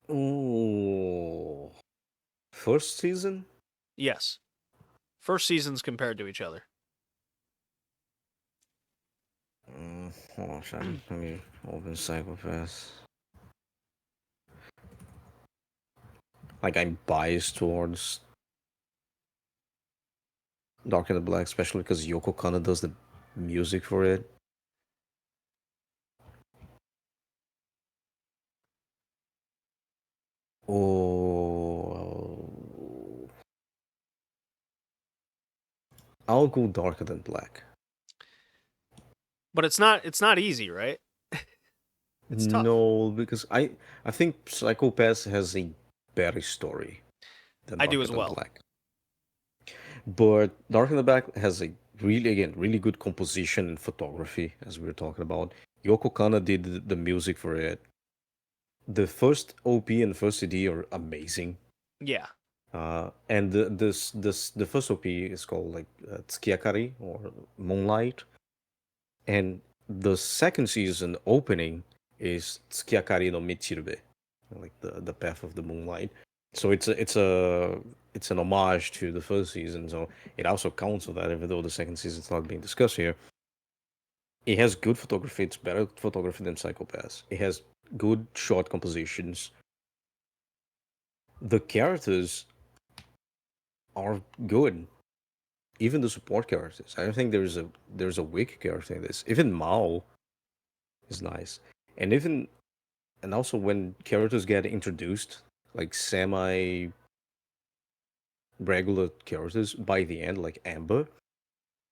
Oh, first season? Yes, first seasons compared to each other. Hold on a second. Let me open Psychopaths. Like I'm biased towards Dark and the Black, especially because Yoko Kanno does the music for it. Oh, I'll go Darker Than Black. But it's not easy, right? It's tough. No, because I think Psychopaths has a better story than I do Darker as Than well. Black. But Dark in the Back has a really good composition and photography, as we were talking about. Yoko Kanno did the music for it. The first OP and first CD are amazing. Yeah. And the first OP is called like Tsukiakari or Moonlight, and the second season opening is Tsukiakari no Michirube, like the path of the moonlight. So it's an homage to the first season. So it also counts with that, even though the second season is not being discussed here. It has good photography. It's better photography than Psychopaths. It has good shot compositions. The characters are good. Even the support characters. I don't think there's a weak character in this. Even Mao is nice. And even and also when characters get introduced, like semi regular characters by the end, like Amber,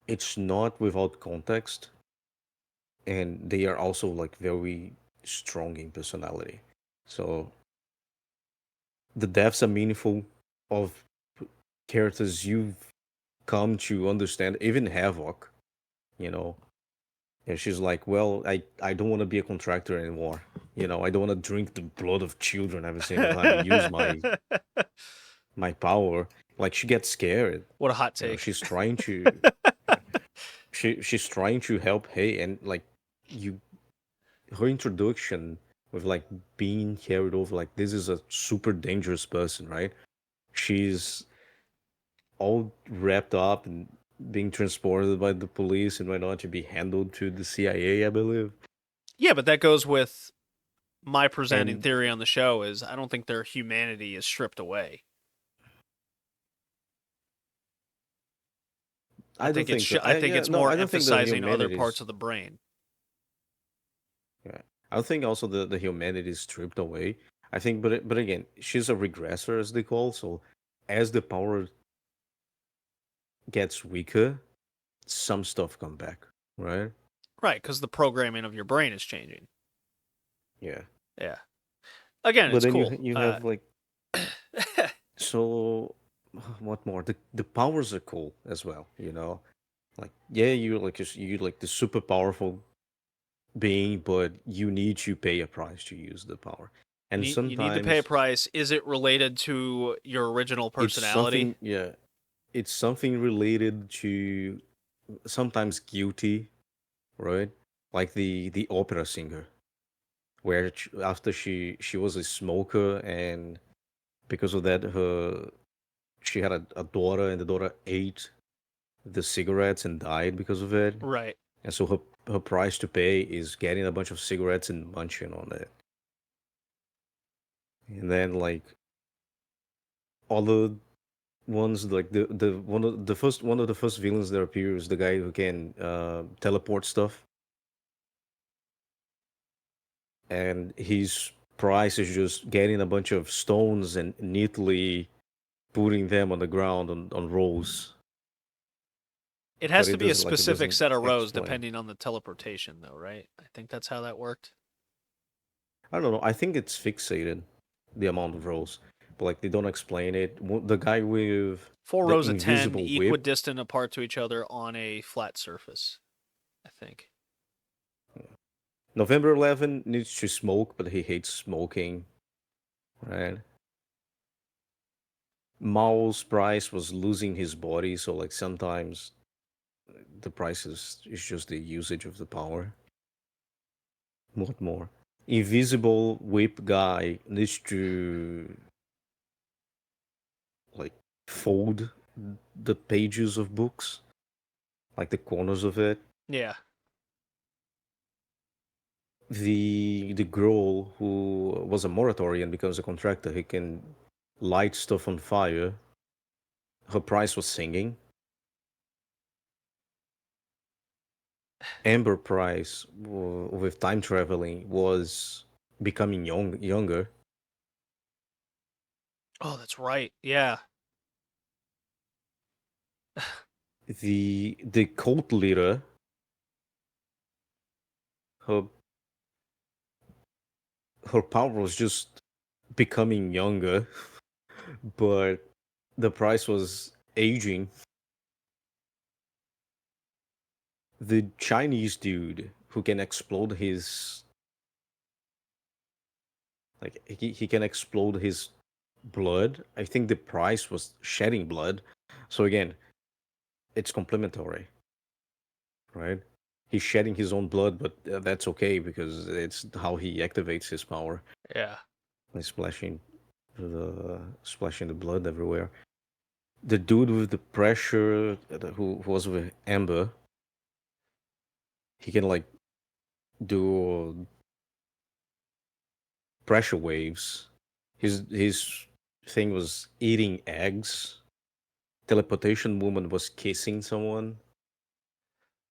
it's not without context, and they are also like very strong in personality. So the deaths are meaningful of characters you've come to understand. Even Havoc, you know, and she's like, well, I don't want to be a contractor anymore. I don't want to drink the blood of children every single time I use my power. Like she gets scared. What a hot take. She's trying to she's trying to help Hey, and like you her introduction with like being carried over, like this is a super dangerous person, right? She's all wrapped up and being transported by the police and whatnot to be handled to the CIA, I believe. Yeah, but that goes with my presenting And theory on the show is I don't think their humanity is stripped away. I I don't think think so. I think Yeah, it's no, more I don't think the emphasizing other parts humanities. of the brain. Yeah, I don't think also the humanity is stripped away. I think, but again, she's a regressor as they call. So as the power gets weaker, some stuff come back, right? Right, because the programming of your brain is changing. Yeah. Yeah. Again, But it's then cool. you have like so what more? The powers are cool as well. Like yeah, you like the super powerful being, but you need to pay a price to use the power. And you need to pay a sometimes price. Is it related to your original it's personality? something, yeah, it's something related to sometimes guilty, right? Like the opera singer, where after she was a smoker, and because of that, she had a daughter, and the daughter ate the cigarettes and died because of it. Right. And so her price to pay is getting a bunch of cigarettes and munching on it. And then like other ones like the one of the first villains that appears, the guy who can teleport stuff, and his prize is just getting a bunch of stones and neatly putting them on the ground on rows. It But has to it be a doesn't like it specific doesn't set of rows explain. depending on the teleportation, though, right? I think that's how that worked. I don't know. I think it's fixated the amount of rows, but like they don't explain it. The guy with Four the rows of 10 invisible whip. equidistant apart to each other on a flat surface, I think. November 11 needs to smoke, but he hates smoking, right? Mao's price was losing his body, so like sometimes the price is just the usage of the power. What more? Invisible whip guy needs to like fold the pages of books, like the corners of it. Yeah. The girl who was a moratorium and becomes a contractor, he can light stuff on fire. Her price was singing. Amber Price with time traveling was becoming younger. Oh, that's right. Yeah. The cult leader, her her power was just becoming younger, but the price was aging. The Chinese dude who can explode his like he can explode his blood. I think the price was shedding blood. So again, it's complementary, right? He's shedding his own blood, but that's okay because it's how he activates his power. Yeah. He's splashing the blood everywhere. The dude with the pressure who was with Amber, he can like do pressure waves. His thing was eating eggs. Teleportation woman was kissing someone.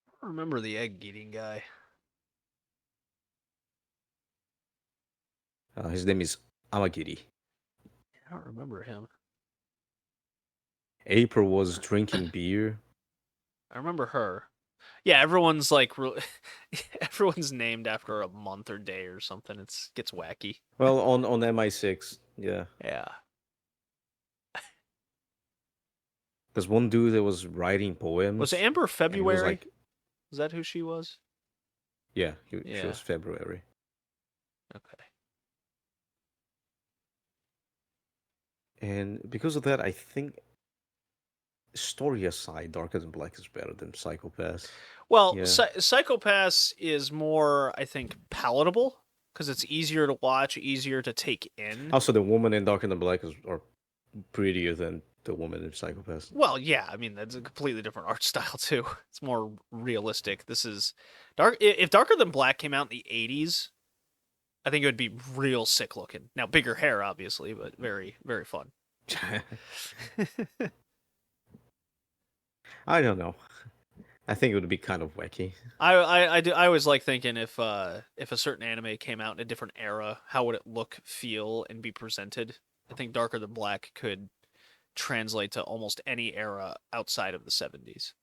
I don't remember the egg eating guy. His name is Amagiri. I don't remember him. April was drinking beer. I remember her. Yeah, everyone's like everyone's named after a month or day or something. It's gets wacky. Well, on MI6, yeah. Yeah. There's one dude that was writing Was poems, Amber and he was February? like, Is that who she was? yeah, she Yeah. was February. Okay. And because of that, I think story aside, Darker Than Black is better than Psychopaths. Well, Yeah. Psychopaths is more, I think, palatable because it's easier to watch, easier to take in. Also, the woman in Darker Than Black are prettier than the woman in Psychopaths. Well, yeah, I mean that's a completely different art style too. It's more realistic. This is dark. If Darker Than Black came out in the '80s, I think it would be real sick looking. Now, bigger hair, obviously, but very, very fun. I don't know. I think it would be kind of wacky. I always like thinking if a certain anime came out in a different era, how would it look, feel, and be presented? I think Darker Than Black could translate to almost any era outside of the '70s.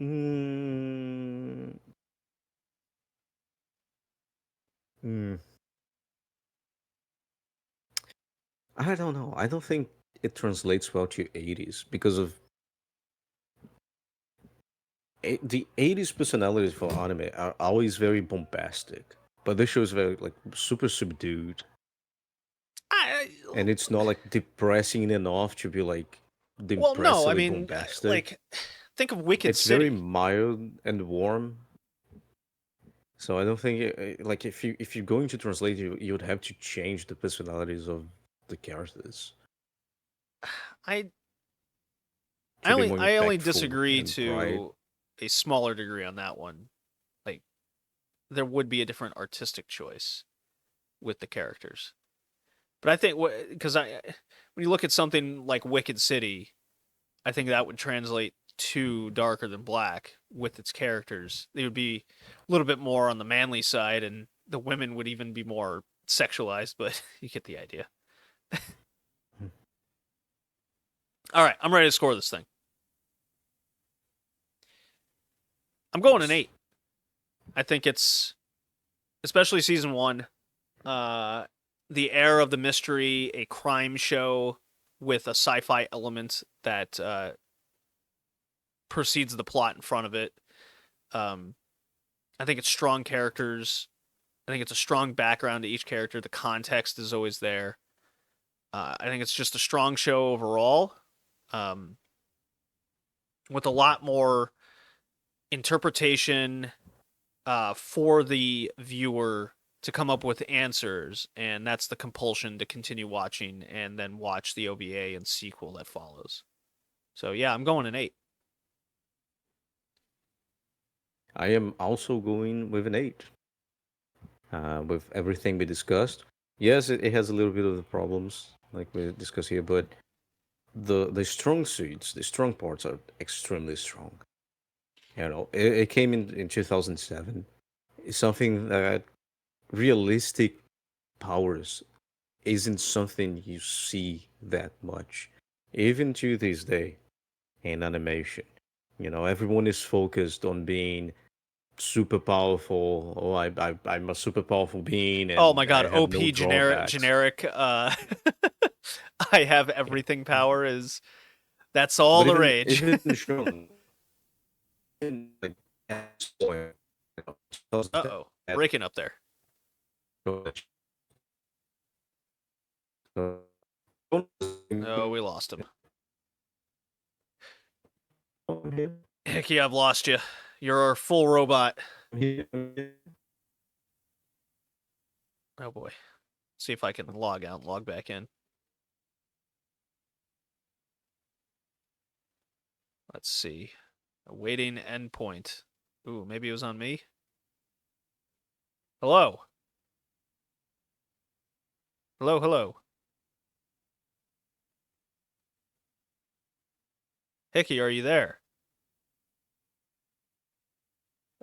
Mm, mm, I don't know. I don't think it translates well to 80s because of the 80s personalities for anime are always very bombastic, but this show is very like super subdued, I and it's not like depressing enough to be like well, no, I impressively mean, bombastic. like think of Wicked It's very City. mild and warm. So I don't think like if you're going to translate, you would have to change the personalities of the characters I to be more I only impactful disagree and bright. to a smaller degree on that one. Like there would be a different artistic choice with the characters. But I think because when you look at something like Wicked City, I think that would translate to Darker Than Black with its characters. They would be a little bit more on the manly side, and the women would even be more sexualized. But you get the idea. All right, I'm ready to score this thing. I'm going an 8. I think it's, especially season 1, the air of the mystery, a crime show with a sci-fi element that precedes the plot in front of it. I think it's strong characters. I think it's a strong background to each character. The context is always there. I think it's just a strong show overall, with a lot more interpretation for the viewer to come up with answers, and that's the compulsion to continue watching and then watch the OVA and sequel that follows. So yeah, I'm going an 8. I am also going with an 8. With everything we discussed, yes, it has a little bit of the problems like we discussed here, but the strong suits, the strong parts are extremely strong. You know, it came in 2007. It's something that realistic powers isn't something you see that much, even to this day in animation. You know, everyone is focused on being super powerful. Oh, I'm a super powerful being, Oh my and god, I have no OP drawbacks. generic I have everything power is that's all But the even rage. even shown in like at this point, you know, Uh-oh. at Breaking up there. Oh, we lost him. Hickey, I've lost you. You're a full robot. Oh boy. See if I can log out and log back in. Let's see. Awaiting endpoint. Ooh, maybe it was on me? Hello? Hello, hello. Hickey, are you there?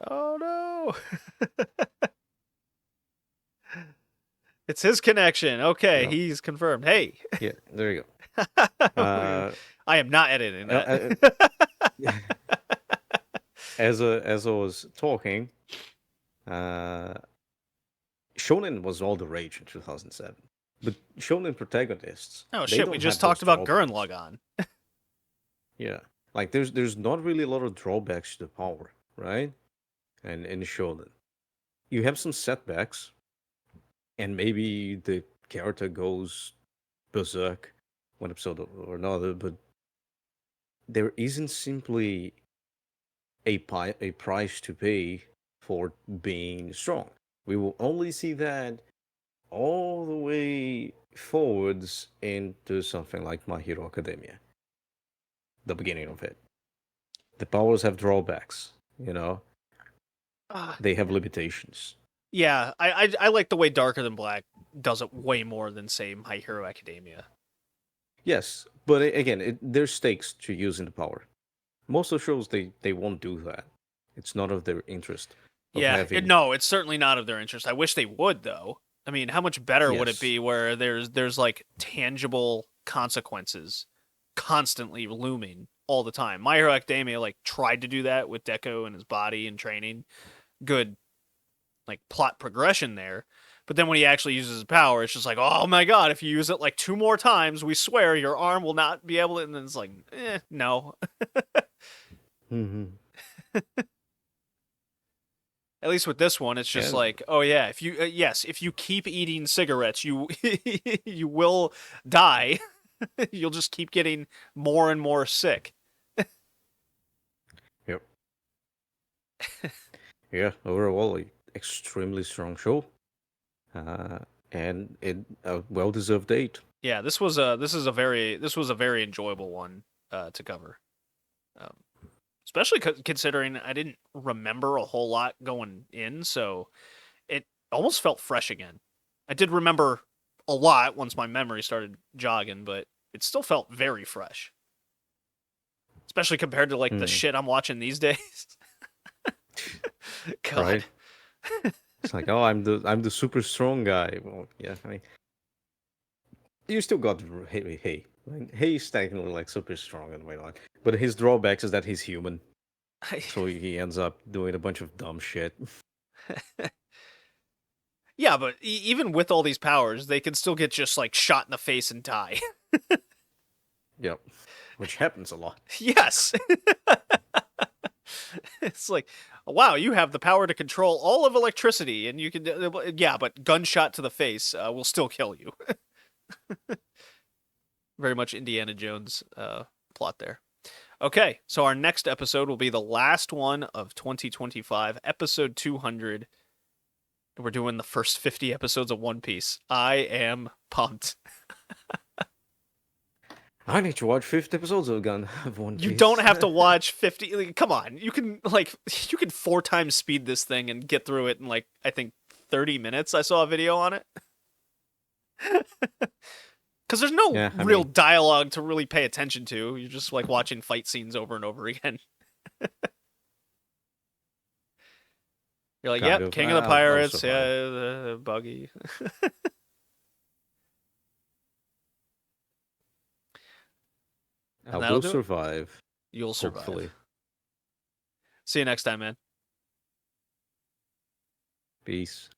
Oh no! It's his connection. Okay, Yeah, he's confirmed. Hey! yeah, there you go. I am not editing Uh, that. uh, as I was talking, uh, shonen was all the rage in 2007. But shonen protagonists, Oh they shit, we don't just have those talked about Gurren drawbacks. Lagann. Yeah, like there's not really a lot of drawbacks to the power, right? And in shonen, you have some setbacks, and maybe the character goes berserk one episode or another, but there isn't simply a price to pay for being strong. We will only see that all the way forwards into something like My Hero Academia, the beginning of it. The powers have drawbacks, you know, they have limitations. Yeah, I like the way Darker Than Black does it way more than, say, My Hero Academia. Yes, but again, there's stakes to using the power. Most of the shows they won't do that. It's not of their interest of Yeah, having. no, it's certainly not of their interest. I wish they would, though. I mean, how much better would it Yes. be where there's like tangible consequences constantly looming all the time? My Hero Academia like tried to do that with Deco and his body and training. Good like plot progression there. But then when he actually uses his power, it's just like, oh my god, if you use it like 2 more times, we swear your arm will not be able to. And then it's like, no. Hmm. At least with this one, it's just Yeah. like, oh yeah, if you yes, if you keep eating cigarettes, you you will die. You'll just keep getting more and more sick. Yep. Yeah. Overall, extremely strong show, uh, and a well-deserved date. Yeah, this is a very enjoyable one to cover. Um, especially considering I didn't remember a whole lot going in, so it almost felt fresh again. I did remember a lot once my memory started jogging, but it still felt very fresh. Especially compared to like the shit I'm watching these days. God. Right? It's like, oh, I'm the super strong guy. Well, yeah, I mean, you still got hey. He's technically like super strong in a way, like, but his drawbacks is that he's human, so he ends up doing a bunch of dumb shit. Yeah, but even with all these powers, they can still get just like shot in the face and die. Yep, which happens a lot. Yes. It's like, wow, you have the power to control all of electricity, and you can, yeah, but gunshot to the face will still kill you. Very much Indiana Jones plot there. Okay, so our next episode will be the last one of 2025, episode 200. We're doing the first 50 episodes of One Piece. I am pumped. I need to watch 50 episodes of One Piece. You don't have to watch 50. Like, come on, you can 4 times speed this thing and get through it in like I think 30 minutes. I saw a video on it. Because there's no real dialogue to really pay attention to. You're just like watching fight scenes over and over again. You're like, yep, King of the Pirates, yeah, Buggy. I will survive. You'll survive. Hopefully. See you next time, man. Peace.